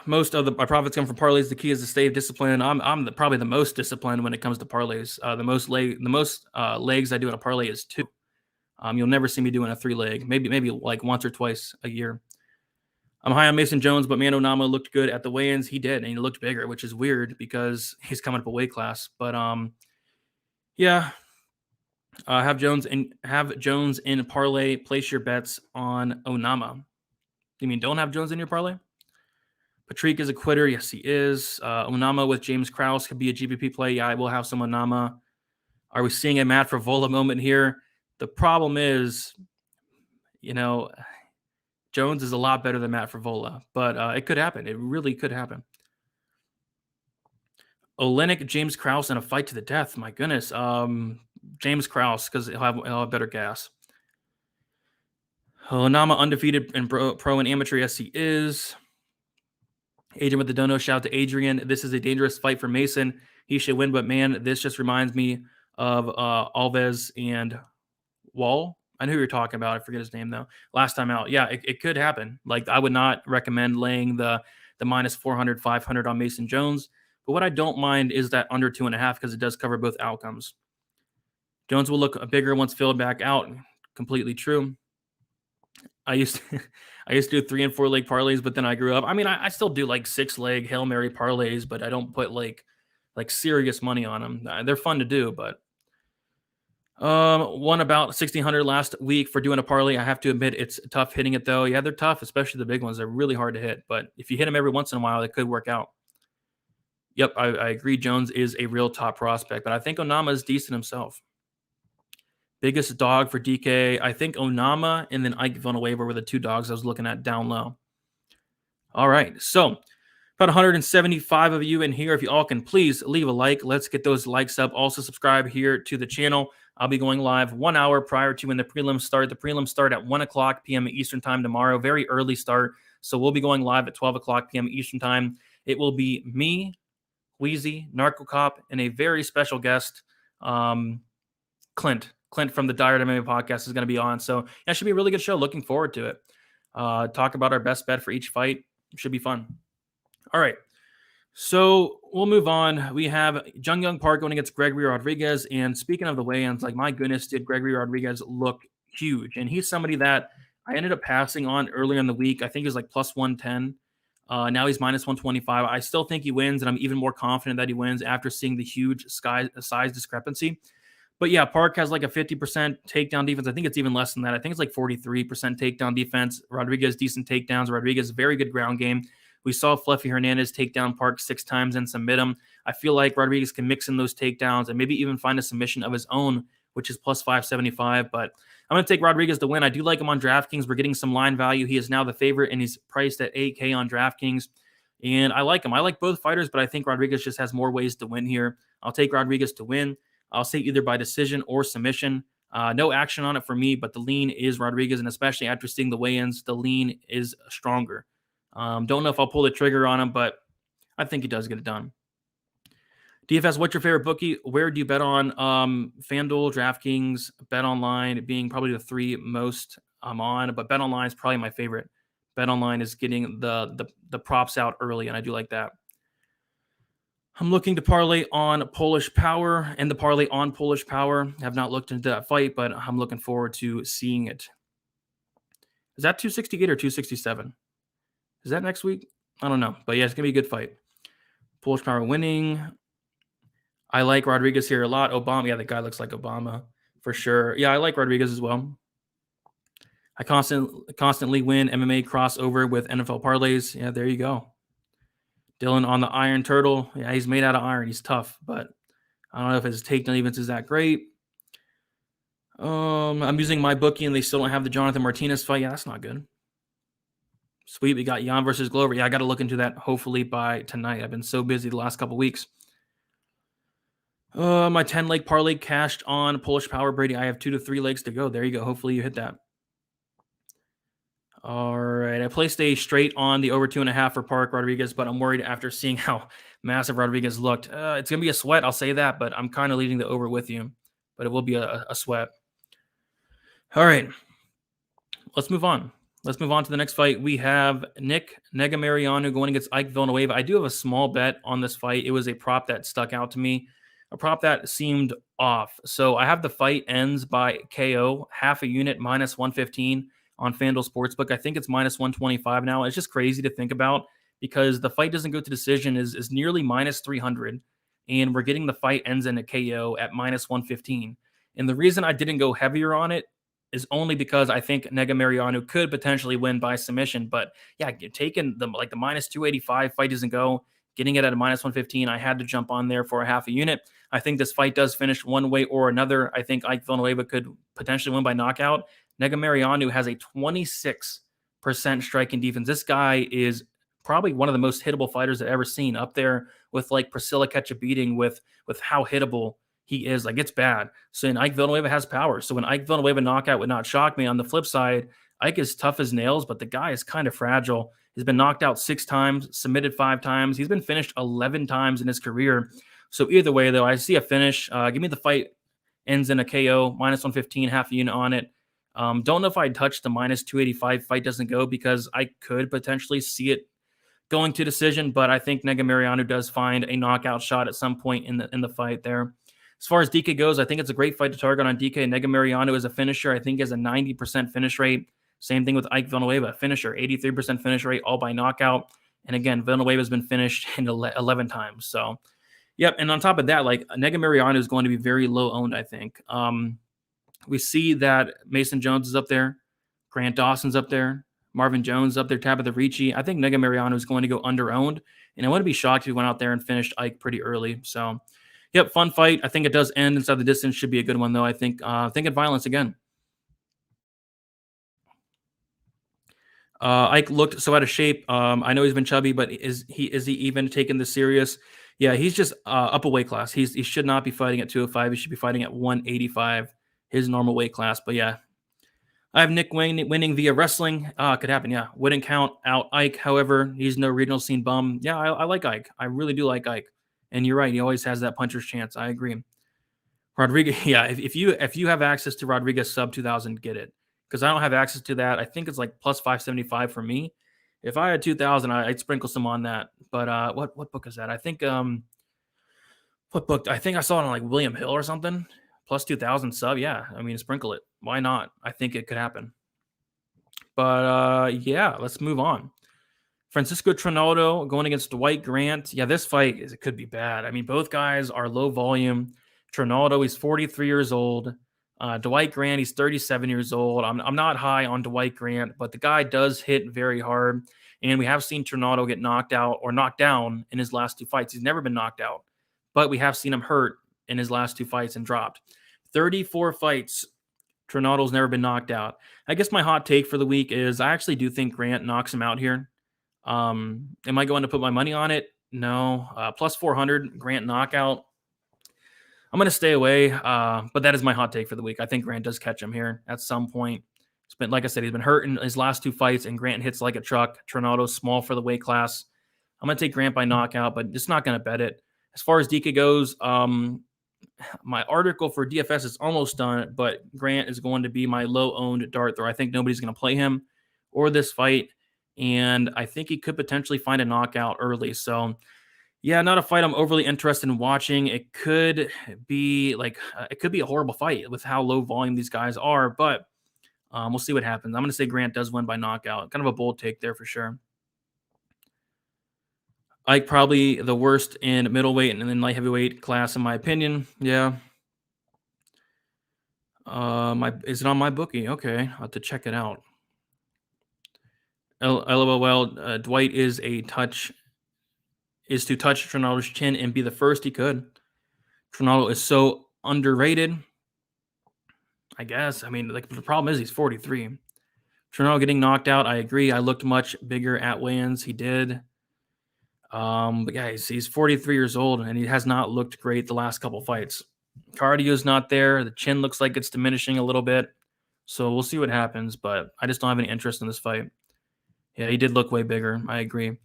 Most of my profits come from parlays. The key is to stay disciplined. I'm probably the most disciplined when it comes to parlays. The most legs I do in a parlay is 2. You'll never see me doing a 3-leg. Maybe like once or twice a year. I'm high on Mason Jones, but man, Onama looked good at the weigh-ins. He did, and he looked bigger, which is weird because he's coming up a weight class. But yeah, have Jones in parlay. Place your bets on Onama. You mean don't have Jones in your parlay? Patrick is a quitter. Yes, he is. Onama with James Krause could be a GPP play. Yeah, I will have some Onama. Are we seeing a Matt Frevola moment here? The problem is, Jones is a lot better than Matt Frevola, but it could happen. It really could happen. Olenek, James Krause in a fight to the death. My goodness. James Krause, because he'll have better gas. Onama undefeated in pro and amateur. Yes, he is. Adrian with the dono. Shout out to Adrian. This is a dangerous fight for Mason. He should win, but man, this just reminds me of Alves and Wall. I know who you're talking about. I forget his name, though. Last time out. Yeah, it could happen. Like, I would not recommend laying the minus 400, 500 on Mason Jones. But what I don't mind is that under 2.5 because it does cover both outcomes. Jones will look bigger once filled back out. Completely true. I used to do 3 and 4 leg parlays, but then I grew up. I mean, I still do like 6-leg Hail Mary parlays, but I don't put like serious money on them. They're fun to do, but won about 1,600 last week for doing a parlay. I have to admit it's tough hitting it though. Yeah, they're tough, especially the big ones. They're really hard to hit, but if you hit them every once in a while, it could work out. Yep, I agree. Jones is a real top prospect, but I think Onama is decent himself. Biggest dog for DK, I think Onama and then Ike Villanueva were the 2 dogs I was looking at down low. All right, so about 175 of you in here. If you all can please leave a like. Let's get those likes up. Also subscribe here to the channel. I'll be going live 1 hour prior to when the prelims start. The prelims start at 1 o'clock p.m. Eastern time tomorrow. Very early start. So we'll be going live at 12 o'clock p.m. Eastern time. It will be me, Wheezy, Narco Cop, and a very special guest, Clint. Clint from the Dire MMA podcast is going to be on. So that should be a really good show. Looking forward to it. Talk about our best bet for each fight. It should be fun. All right. So we'll move on. We have Jung Young Park going against Gregory Rodriguez. And speaking of the weigh-ins, like, my goodness, did Gregory Rodriguez look huge. And he's somebody that I ended up passing on earlier in the week. I think he was like plus 110. Now he's minus 125. I still think he wins, and I'm even more confident that he wins after seeing the huge size discrepancy. But yeah, Park has like a 50% takedown defense. I think it's even less than that. I think it's like 43% takedown defense. Rodriguez, decent takedowns. Rodriguez, very good ground game. We saw Fluffy Hernandez take down Park 6 times and submit him. I feel like Rodriguez can mix in those takedowns and maybe even find a submission of his own, which is plus 575. But I'm going to take Rodriguez to win. I do like him on DraftKings. We're getting some line value. He is now the favorite, and he's priced at 8K on DraftKings. And I like him. I like both fighters, but I think Rodriguez just has more ways to win here. I'll take Rodriguez to win. I'll say either by decision or submission. No action on it for me, but the lean is Rodriguez, and especially after seeing the weigh-ins, the lean is stronger. Don't know if I'll pull the trigger on him, but I think he does get it done. DFS, what's your favorite bookie? Where do you bet on? FanDuel, DraftKings, BetOnline being probably the 3 most I'm on, but BetOnline is probably my favorite. BetOnline is getting the props out early, and I do like that. I'm looking to parlay on Polish Power and the parlay on Polish Power. I have not looked into that fight, but I'm looking forward to seeing it. Is that 268 or 267? Is that next week? I don't know, but yeah, it's going to be a good fight. Polish Power winning. I like Rodriguez here a lot. Obama, yeah, the guy looks like Obama for sure. Yeah, I like Rodriguez as well. I constantly win MMA crossover with NFL parlays. Yeah, there you go. Dylan on the Iron Turtle. Yeah, he's made out of iron. He's tough, but I don't know if his takedown defense is that great. I'm using my bookie, and they still don't have the Jonathan Martinez fight. Yeah, that's not good. Sweet, we got Jan versus Glover. Yeah, I got to look into that hopefully by tonight. I've been so busy the last couple weeks. My 10-leg parlay cashed on Polish Power, Brady. I have 2 to 3 legs to go. There you go. Hopefully you hit that. All right. I placed a straight on the over 2.5 for Park Rodriguez, but I'm worried after seeing how massive Rodriguez looked. It's going to be a sweat, I'll say that, but I'm kind of leading the over with you. But it will be a sweat. All right. Let's move on. Let's move on to the next fight. We have Nick Mariano going against Ike Villanueva. I do have a small bet on this fight. It was a prop that stuck out to me, a prop that seemed off. So I have the fight ends by KO, half a unit, minus 115 on FanDuel Sportsbook. I think it's minus 125 now. It's just crazy to think about because the fight doesn't go to decision is nearly minus 300, and we're getting the fight ends in a KO at minus 115. And the reason I didn't go heavier on it is only because I think Mariano could potentially win by submission. But yeah, taking the minus 285 fight doesn't go, getting it at a minus 115. I had to jump on there for a half a unit. I think this fight does finish one way or another. I think Ike Villanueva could potentially win by knockout. Mariano has a 26% striking defense. This guy is probably one of the most hittable fighters I've ever seen, up there with like Priscilla Ketchup-Beating with how hittable he is. Like, it's bad. So, and Ike Villanueva has power. So when Ike Villanueva knockout would not shock me. On the flip side, Ike is tough as nails, but the guy is kind of fragile. He's been knocked out 6 times, submitted 5 times. He's been finished 11 times in his career. So either way, though, I see a finish. Give me the fight ends in a KO, minus 115, half a unit on it. Don't know if I'd touch the minus 285 fight doesn't go, because I could potentially see it going to decision, but I think Mariano does find a knockout shot at some point in the fight there. As far as DK goes, I think it's a great fight to target on DK. Mariano is a finisher. I think he has a 90% finish rate. Same thing with Ike Villanueva, finisher, 83% finish rate, all by knockout. And again, Villanueva has been finished in 11 times. So, yep. And on top of that, like, Mariano is going to be very low owned, I think. We see that Mason Jones is up there, Grant Dawson's up there, Marvin Jones up there, Tabitha Ricci. I think Mariano is going to go under owned, and I wouldn't be shocked if he went out there and finished Ike pretty early. So, yep, fun fight. I think it does end inside the distance. Should be a good one, though. I think at violence again. Ike looked so out of shape. I know he's been chubby, but is he even taking this serious? Yeah, he's just up a weight class. He should not be fighting at 205. He should be fighting at 185, his normal weight class. But yeah, I have Nick winning via wrestling. Could happen, yeah. Wouldn't count out Ike. However, he's no regional scene bum. Yeah, I like Ike. I really do like Ike. And you're right. He always has that puncher's chance. I agree. Rodriguez, yeah. If you have access to Rodriguez sub 2,000, get it. Because I don't have access to that. I think it's like plus 575 for me. If I had 2,000, I'd sprinkle some on that. But what book is that? I think what book? I think I saw it on like William Hill or something. Plus 2,000 sub. Yeah, I mean, sprinkle it. Why not? I think it could happen. But yeah, let's move on. Francisco Trinaldo going against Dwight Grant. Yeah, this fight it could be bad. I mean, both guys are low volume. Trinaldo, he's 43 years old. Dwight Grant, he's 37 years old. I'm not high on Dwight Grant, but the guy does hit very hard. And we have seen Trinaldo get knocked out or knocked down in his last 2 fights. He's never been knocked out, but we have seen him hurt in his last 2 fights and dropped. 34 fights. Trinaldo's never been knocked out. I guess my hot take for the week is I actually do think Grant knocks him out here. Am I going to put my money on it? No. Plus 400, Grant knockout. I'm going to stay away, but that is my hot take for the week. I think Grant does catch him here at some point. It's been, like I said, he's been hurt in his last 2 fights, and Grant hits like a truck. Trinaldo's small for the weight class. I'm going to take Grant by knockout, but just not going to bet it. As far as DK goes, my article for DFS is almost done, but Grant is going to be my low-owned dart thrower. I think nobody's going to play him or this fight, and I think he could potentially find a knockout early. So, yeah, not a fight I'm overly interested in watching. It could be a horrible fight with how low volume these guys are, but we'll see what happens. I'm going to say Grant does win by knockout. Kind of a bold take there for sure. Ike probably the worst in middleweight and then light heavyweight class, in my opinion. Yeah. Is it on my bookie? Okay, I'll have to check it out. LOL. Dwight is to touch Trinaldo's chin and be the first he could. Trinaldo is so underrated, I guess. I mean, like, the problem is he's 43. Trinaldo getting knocked out, I agree. I looked much bigger at weigh-ins. He did. But yeah, he's 43 years old, and he has not looked great the last couple fights. Cardio's not there. The chin looks like it's diminishing a little bit. So we'll see what happens, but I just don't have any interest in this fight. Yeah, he did look way bigger. I agree.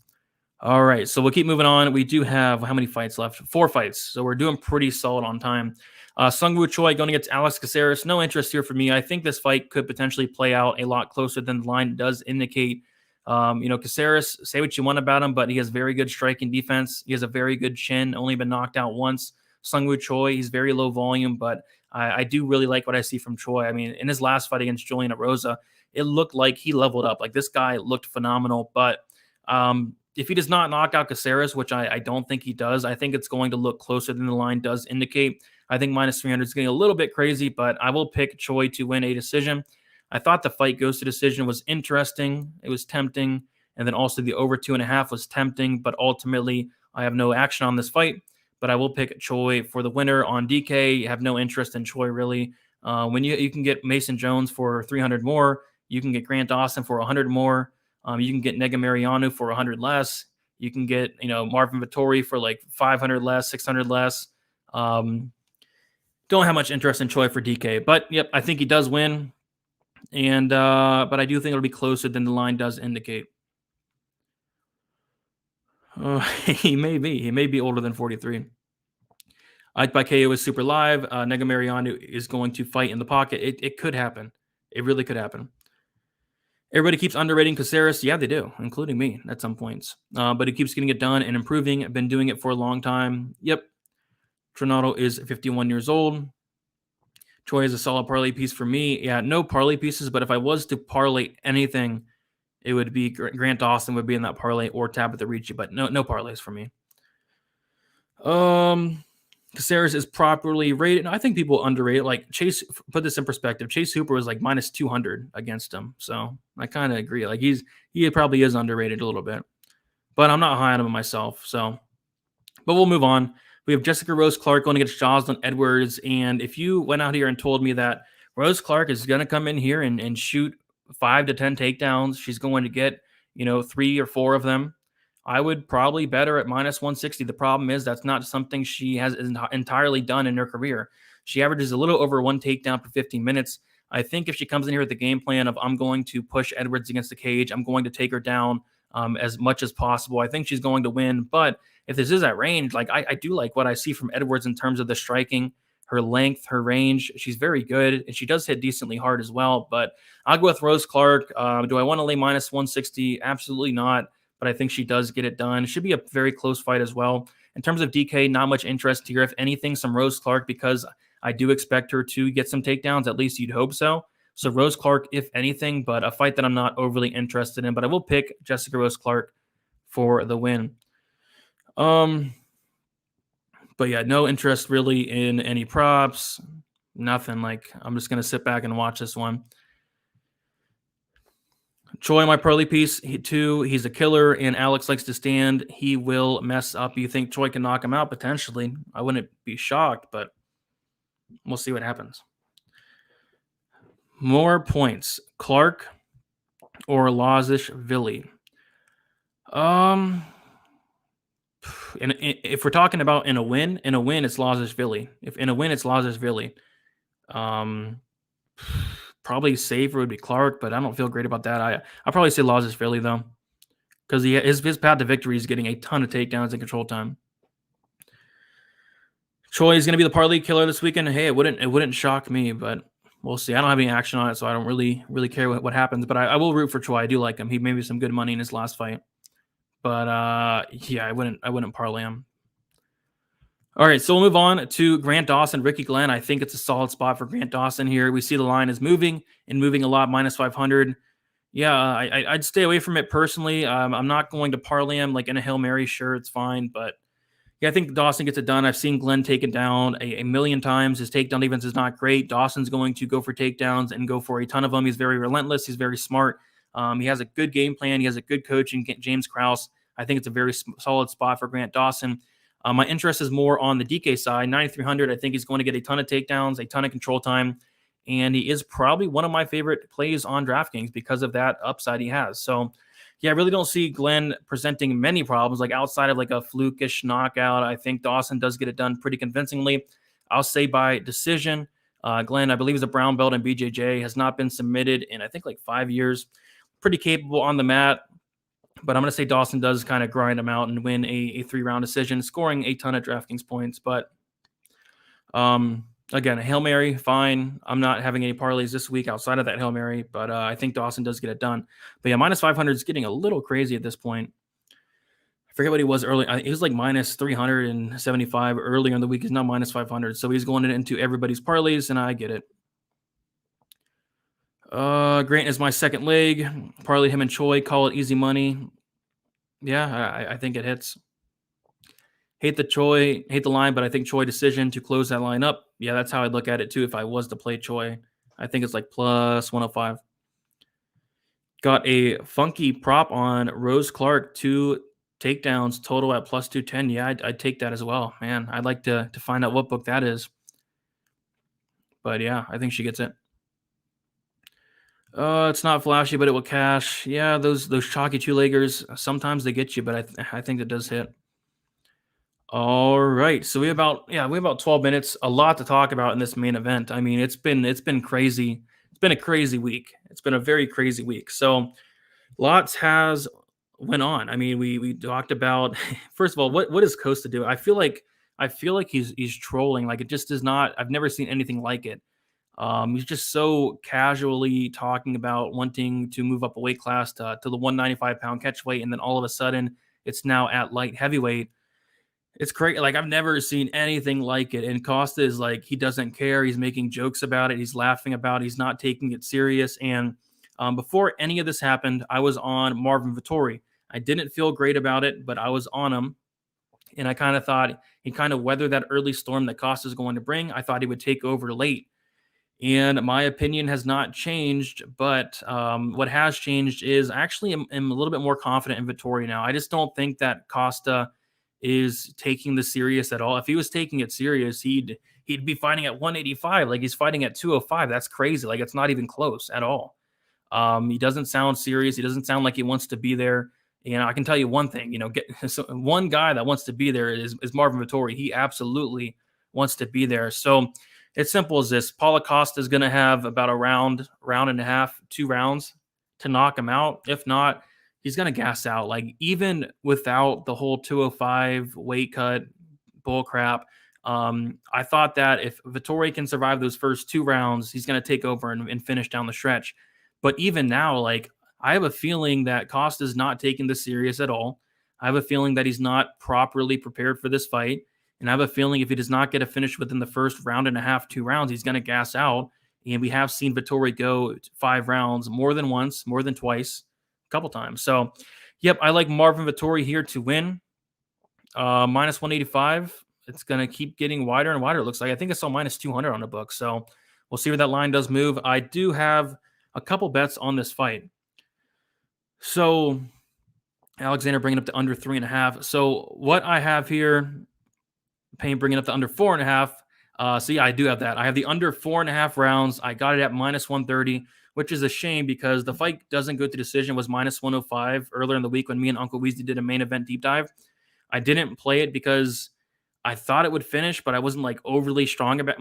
All right, so we'll keep moving on. We do have how many fights left? 4 fights. So we're doing pretty solid on time. Sungwoo Choi going against Alex Caceres. No interest here for me. I think this fight could potentially play out a lot closer than the line does indicate. Caceres, say what you want about him, but he has very good striking defense. He has a very good chin, only been knocked out once. Sungwoo Choi, he's very low volume, but I do really like what I see from Choi. I mean, in his last fight against Julian Erosa, it looked like he leveled up. Like, this guy looked phenomenal, but if he does not knock out Caceres, which I don't think he does, I think it's going to look closer than the line does indicate. I think minus 300 is getting a little bit crazy, but I will pick Choi to win a decision. I thought the fight goes to decision was interesting. It was tempting. And then also the over 2.5 was tempting, but ultimately I have no action on this fight, but I will pick Choi for the winner on DK. You have no interest in Choi really. When you can get Mason Jones for 300 more, you can get Grant Dawson for 100 more. You can get Nega Mariano for 100 less. You can get, Marvin Vettori for like 500 less, 600 less. Don't have much interest in Choi for DK, but yep, I think he does win. And but I do think it'll be closer than the line does indicate. He may be older than 43. Ike by KO is super live. Nega Mariano is going to fight in the pocket. It could happen. It really could happen. Everybody keeps underrating Caceres. Yeah, they do, including me at some points. But he keeps getting it done and improving. I've been doing it for a long time. Yep. Trinaldo is 51 years old. Choi is a solid parlay piece for me. Yeah, no parlay pieces, but if I was to parlay anything, it would be Grant Dawson would be in that parlay or Tabitha Ricci, but no parlays for me. Caceres is properly rated. I think people underrate it. Like, Chase, put this in perspective. Chase Hooper was like minus 200 against him. So I kind of agree. Like, he probably is underrated a little bit, but I'm not high on him myself. So, but we'll move on. We have Jessica Rose Clark going against Jocelyn Edwards. And if you went out here and told me that Rose Clark is going to come in here and shoot 5 to 10 takedowns, she's going to get, 3 or 4 of them, I would probably bet her at minus 160. The problem is that's not something she has entirely done in her career. She averages a little over 1 takedown per 15 minutes. I think if she comes in here with the game plan of I'm going to push Edwards against the cage, I'm going to take her down as much as possible, I think she's going to win. But if this is at range, like I do like what I see from Edwards in terms of the striking, her length, her range. She's very good, and she does hit decently hard as well. But I'll go with Rose Clark. Do I want to lay minus 160? Absolutely not. But I think she does get it done. It should be a very close fight as well. In terms of DK, not much interest here. If anything, some Rose Clark, because I do expect her to get some takedowns. At least you'd hope so. So Rose Clark, if anything, but a fight that I'm not overly interested in. But I will pick Jessica Rose Clark for the win. But yeah, no interest really in any props. Nothing. Like, I'm just going to sit back and watch this one. Choi, my parlay piece, he's a killer, and Alex likes to stand. He will mess up. You think Choi can knock him out? Potentially. I wouldn't be shocked, but we'll see what happens. More points. Clark or Lazish-Vili? And if we're talking about in a win, it's Lazish-Vili. If in a win, it's Lazish-Vili. Probably safer would be Clark, but I don't feel great about that. I'll probably say Lazish-Vili though, because his path to victory is getting a ton of takedowns and control time. Choi is going to be the parlay killer this weekend. Hey, it wouldn't shock me, but we'll see. I don't have any action on it, so I don't really care what happens. But I will root for Choi. I do like him. He made me some good money in his last fight. But yeah, I wouldn't parlay him. All right, so we'll move on to Grant Dawson, Ricky Glenn. I think it's a solid spot for Grant Dawson here. We see the line is moving a lot, minus 500. Yeah, I'd stay away from it personally. I'm not going to parlay him like in a Hail Mary. Sure, it's fine, but yeah, I think Dawson gets it done. I've seen Glenn take it down a million times. His takedown defense is not great. Dawson's going to go for takedowns and go for a ton of them. He's very relentless. He's very smart. He has a good game plan. He has a good coach in James Krause. I think it's a very solid spot for Grant Dawson. My interest is more on the DK side. 9,300, I think he's going to get a ton of takedowns, a ton of control time, and he is probably one of my favorite plays on DraftKings because of that upside he has. So, yeah, I really don't see Glenn presenting many problems, like outside of like a flukish knockout. I think Dawson does get it done pretty convincingly. I'll say by decision. Glenn, I believe, is a brown belt in BJJ, has not been submitted in, I think, like 5 years. Pretty capable on the mat. But I'm going to say Dawson does kind of grind him out and win a 3-round decision, scoring a ton of DraftKings points. But again, a Hail Mary, fine. I'm not having any parlays this week outside of that Hail Mary, but I think Dawson does get it done. But yeah, minus 500 is getting a little crazy at this point. I forget what he was early. He was like minus 375 earlier in the week. He's now minus 500. So he's going into everybody's parlays, and I get it. Grant is my second leg. Parlay him and Choi. Call it easy money. Yeah, I think it hits. Hate the line, but I think Choi decision to close that line up. Yeah, that's how I'd look at it too if I was to play Choi. I think it's like plus 105. Got a funky prop on Rose Clark, 2 takedowns total at plus 210. Yeah, I'd take that as well. Man, I'd like to find out what book that is. But yeah, I think she gets it. It's not flashy, but it will cash. Yeah, those chalky 2-leggers, sometimes they get you, but I think it does hit. All right, so we have about 12 minutes. A lot to talk about in this main event. I mean, it's been crazy. It's been a crazy week. It's been a very crazy week. So lots has went on. I mean, we talked about first of all, what does Costa do? I feel like he's trolling. Like, it just is not. I've never seen anything like it. He's just so casually talking about wanting to move up a weight class to the 195-pound catch weight, and then all of a sudden it's now at light heavyweight. It's crazy. Like, I've never seen anything like it. And Costa is like, he doesn't care. He's making jokes about it. He's laughing about it. He's not taking it serious. And before any of this happened, I was on Marvin Vettori. I didn't feel great about it, but I was on him. And I kind of thought he kind of weathered that early storm that Costa's going to bring. I thought he would take over late. And my opinion has not changed, but what has changed is I actually am a little bit more confident in Vettori now. I just don't think that Costa is taking this serious at all. If he was taking it serious, he'd be fighting at 185, like he's fighting at 205. That's crazy. Like, it's not even close at all. He doesn't sound serious. He doesn't sound like he wants to be there. I can tell you one thing, one guy that wants to be there is Marvin Vettori. He absolutely wants to be there. So it's simple as this. Paulo Costa is going to have about a round and a half, 2 rounds to knock him out. If not, he's going to gas out. Like, even without the whole 205 weight cut bull crap, I thought that if Vettori can survive those first 2 rounds, he's going to take over and finish down the stretch. But even now, like, I have a feeling that Costa's not taking this serious at all. I have a feeling that he's not properly prepared for this fight. And I have a feeling if he does not get a finish within the first round and a half, 2 rounds, he's going to gas out. And we have seen Vettori go 5 rounds more than once, more than twice, a couple times. So, yep, I like Marvin Vettori here to win. Minus 185. It's going to keep getting wider and wider, it looks like. I think I saw minus 200 on the book. So we'll see where that line does move. I do have a couple bets on this fight. So Alexander bringing up to under 3.5. So what I have here, Payne bringing up to under 4.5. So yeah, I do have that. I have the under 4.5 rounds. I got it at minus 130, which is a shame because the fight doesn't go to decision. Was minus 105 earlier in the week when me and Uncle Weezy did a main event deep dive. I didn't play it because I thought it would finish, but I wasn't like overly strong about,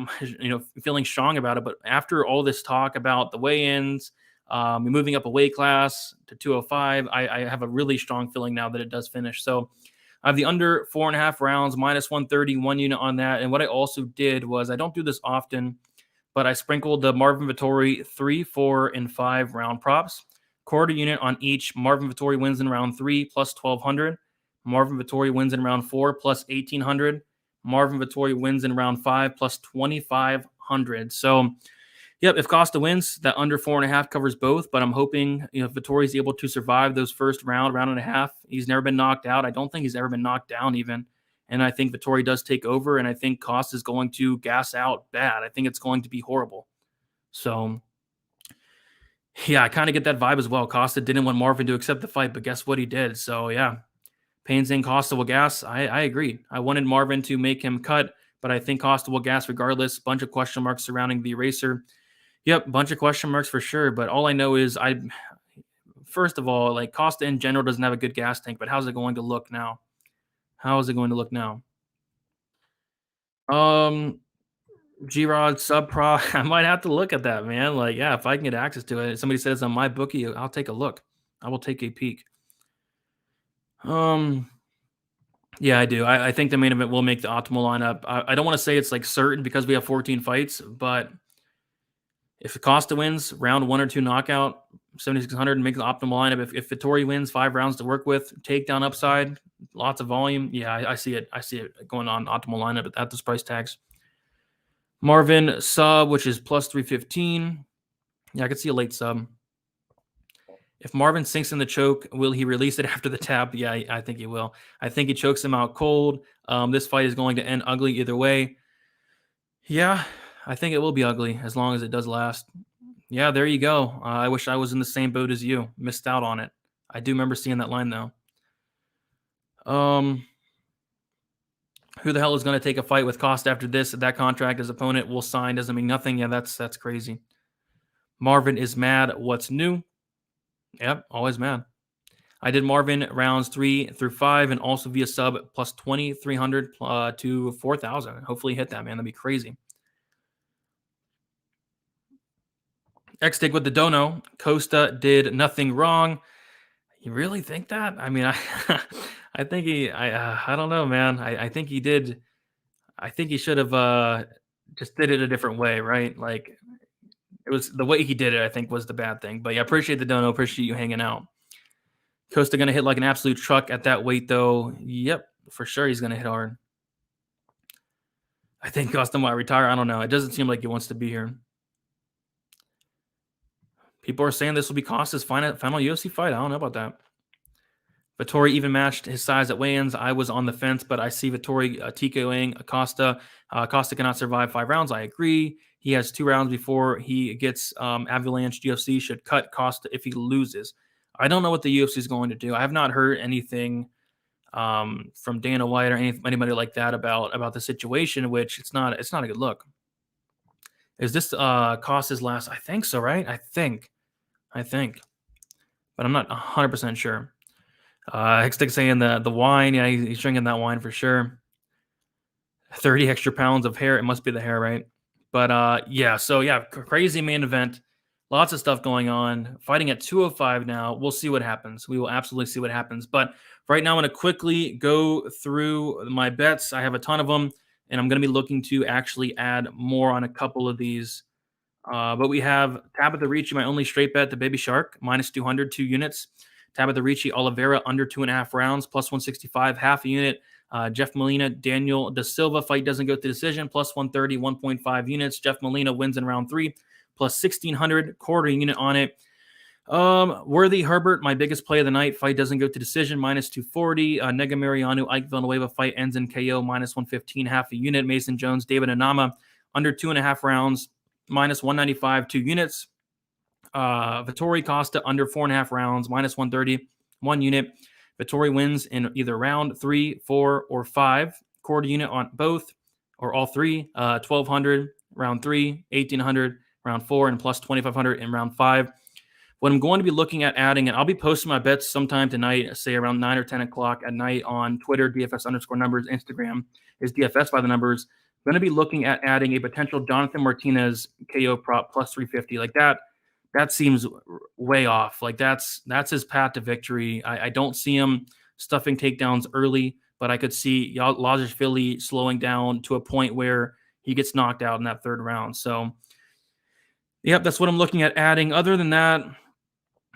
feeling strong about it. But after all this talk about the weigh-ins, moving up a weight class to 205, I have a really strong feeling now that it does finish. So I have the under 4.5 rounds, minus 130, 1 unit on that. And what I also did was, I don't do this often, but I sprinkled the Marvin Vettori 3, 4, and 5 round props. Quarter unit on each. Marvin Vettori wins in round 3 plus 1,200. Marvin Vettori wins in round 4 plus 1,800. Marvin Vettori wins in round 5 plus 2,500. So, yep, if Costa wins, that under 4.5 covers both. But I'm hoping if Vettori's able to survive those first round and a half. He's never been knocked out. I don't think he's ever been knocked down even. And I think Vettori does take over, and I think Costa is going to gas out bad. I think it's going to be horrible. So, yeah, I kind of get that vibe as well. Costa didn't want Marvin to accept the fight, but guess what? He did. So, yeah, Payne saying Costa will gas. I agreed. I wanted Marvin to make him cut, but I think Costa will gas regardless. Bunch of question marks surrounding the eraser. Yep, bunch of question marks for sure. But all I know is first of all, like Costa in general doesn't have a good gas tank, but how's it going to look now? How is it going to look now? G-Rod sub pro. I might have to look at that, man. Like, yeah, if I can get access to it, somebody says on my bookie, I'll take a look. I will take a peek. Yeah, I do. I think the main event will make the optimal lineup. I don't want to say it's like certain because we have 14 fights, but if Costa wins, round 1 or 2 knockout, 7,600 and make the optimal lineup. If Vettori wins, 5 rounds to work with, takedown upside, lots of volume. Yeah, I see it. I see it going on optimal lineup at those price tags. Marvin sub, which is plus 315. Yeah, I could see a late sub. If Marvin sinks in the choke, will he release it after the tap? Yeah, I think he will. I think he chokes him out cold. This fight is going to end ugly either way. Yeah, I think it will be ugly as long as it does last. Yeah, there you go. I wish I was in the same boat as you. Missed out on it. I do remember seeing that line, though. Who the hell is going to take a fight with Costa after this? That contract his opponent will sign doesn't mean nothing. Yeah, that's crazy. Marvin is mad. What's new? Yep, always mad. I did Marvin rounds 3 through 5 and also via sub plus 2,300 to 4,000. Hopefully hit that, man. That'd be crazy. X-Dig with the dono. Costa did nothing wrong. You really think that? I mean, I think I don't know, man. I think he did. I think he should have just did it a different way, right? Like it was the way he did it, I think was the bad thing. But yeah, appreciate the dono. Appreciate you hanging out. Costa going to hit like an absolute truck at that weight, though. Yep, for sure he's going to hit hard. I think Costa might retire. I don't know. It doesn't seem like he wants to be here. People are saying this will be Costa's final UFC fight. I don't know about that. Vettori even matched his size at weigh-ins. I was on the fence, but I see Vettori TKOing Costa. Costa cannot survive 5 rounds. I agree. He has 2 rounds before he gets Avalanche. UFC should cut Costa if he loses. I don't know what the UFC is going to do. I have not heard anything from Dana White or anybody like that about the situation, which it's not a good look. Is this Costa's last? I think so, right? I think, but I'm not 100% sure. Hextech saying the wine. Yeah, he's drinking that wine for sure. 30 extra pounds of hair. It must be the hair, right? But yeah, so yeah, crazy main event. Lots of stuff going on. Fighting at 205 now. We'll see what happens. We will absolutely see what happens. But right now, I'm going to quickly go through my bets. I have a ton of them, and I'm going to be looking to actually add more on a couple of these. But we have Tabitha Ricci, my only straight bet, the Baby Shark, minus 200, 2 units. Tabitha Ricci, Oliveira, under 2.5 rounds, plus 165, half a unit. Jeff Molina, Daniel Da Silva, fight doesn't go to decision, plus 130, 1.5 units. Jeff Molina wins in round 3, plus 1,600, quarter unit on it. Worthy Herbert, my biggest play of the night, fight doesn't go to decision, minus 240. Nega Mariano, Ike Villanueva, fight ends in KO, minus 115, half a unit. Mason Jones, David Onama, under 2.5 rounds, minus 195, 2 units. Vettori Costa under 4.5 rounds, minus 130, 1 unit. Vettori wins in either round 3, 4, or 5. Quarter unit on both or all three. 1,200 round 3, 1,800 round 4, and plus 2,500 in round 5. What I'm going to be looking at adding, and I'll be posting my bets sometime tonight, say around 9 or 10 o'clock at night on Twitter, DFS_numbers, Instagram is DFS by the numbers. I'm going to be looking at adding a potential Jonathan Martinez KO prop plus 350. Like that seems way off. Like that's his path to victory. I don't see him stuffing takedowns early, but I could see Philly slowing down to a point where he gets knocked out in that third round. So, yep, that's what I'm looking at adding. Other than that,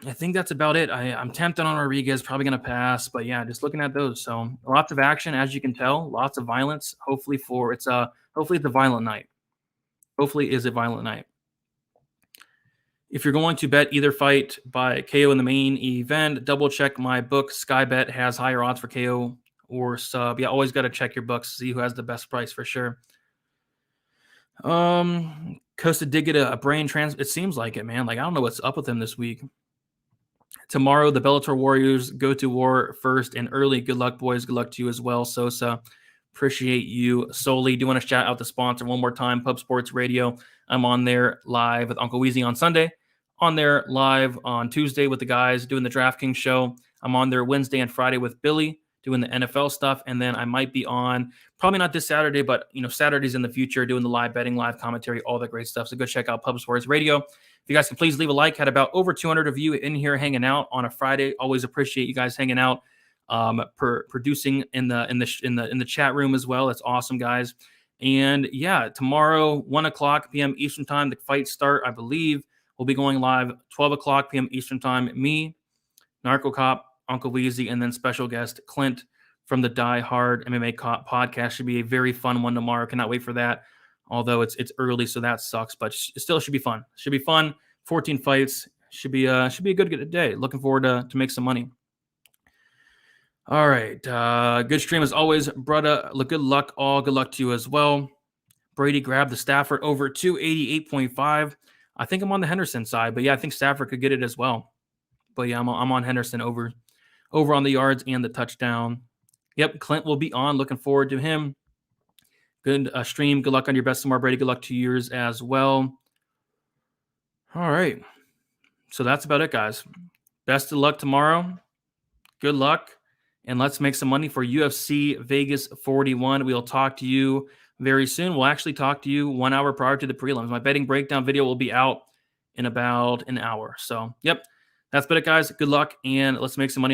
I think that's about it. I'm tempted on Rodriguez, probably going to pass, but yeah, just looking at those. So lots of action, as you can tell, lots of violence. Hopefully it's a violent night. Hopefully is a violent night. If you're going to bet either fight by KO in the main event, double check my book. Sky Bet has higher odds for KO or sub. Yeah, always got to check your books, see who has the best price for sure. Costa did get a brain transplant. It seems like it, man. Like I don't know what's up with him this week. Tomorrow, the Bellator Warriors go to war first and early. Good luck, boys. Good luck to you as well, Souza. Appreciate you solely. Do want to shout out the sponsor one more time, Pub Sports Radio. I'm on there live with Uncle Weezy on Sunday, on there live on Tuesday with the guys doing the Draftkings show. I'm on there Wednesday and Friday with Billy doing the NFL stuff, and then I might be on, probably not this Saturday, but Saturdays in the future doing the live betting, live commentary, all that great stuff. So go check out Pub Sports Radio. If you guys can please leave a like. Had about over 200 of you in here hanging out on a Friday. Always appreciate you guys hanging out, producing in the chat room as well. That's awesome, guys. And yeah, tomorrow 1:00 p.m. Eastern time, the fights start. I believe we'll be going live 12:00 p.m. Eastern time. Me, Narco Cop, Uncle Weezy, and then special guest Clint from the Die Hard MMA podcast. Should be a very fun one tomorrow. Cannot wait for that. Although it's early, so that sucks, but it still should be fun. Should be fun. 14 fights. Should be a good day. Looking forward to make some money. All right. Good stream as always, brother. Good luck. Good luck to you as well. Brady grabbed the Stafford over 288.5. I think I'm on the Henderson side, but yeah, I think Stafford could get it as well. But yeah, I'm on Henderson over on the yards and the touchdown. Yep, Clint will be on. Looking forward to him. Good stream. Good luck on your best tomorrow, Brady. Good luck to yours as well. All right. So that's about it, guys. Best of luck tomorrow. Good luck. And let's make some money for UFC Vegas 41. We'll talk to you very soon. We'll actually talk to you 1 hour prior to the prelims. My betting breakdown video will be out in about an hour. So, yep. That's about it, guys. Good luck. And let's make some money on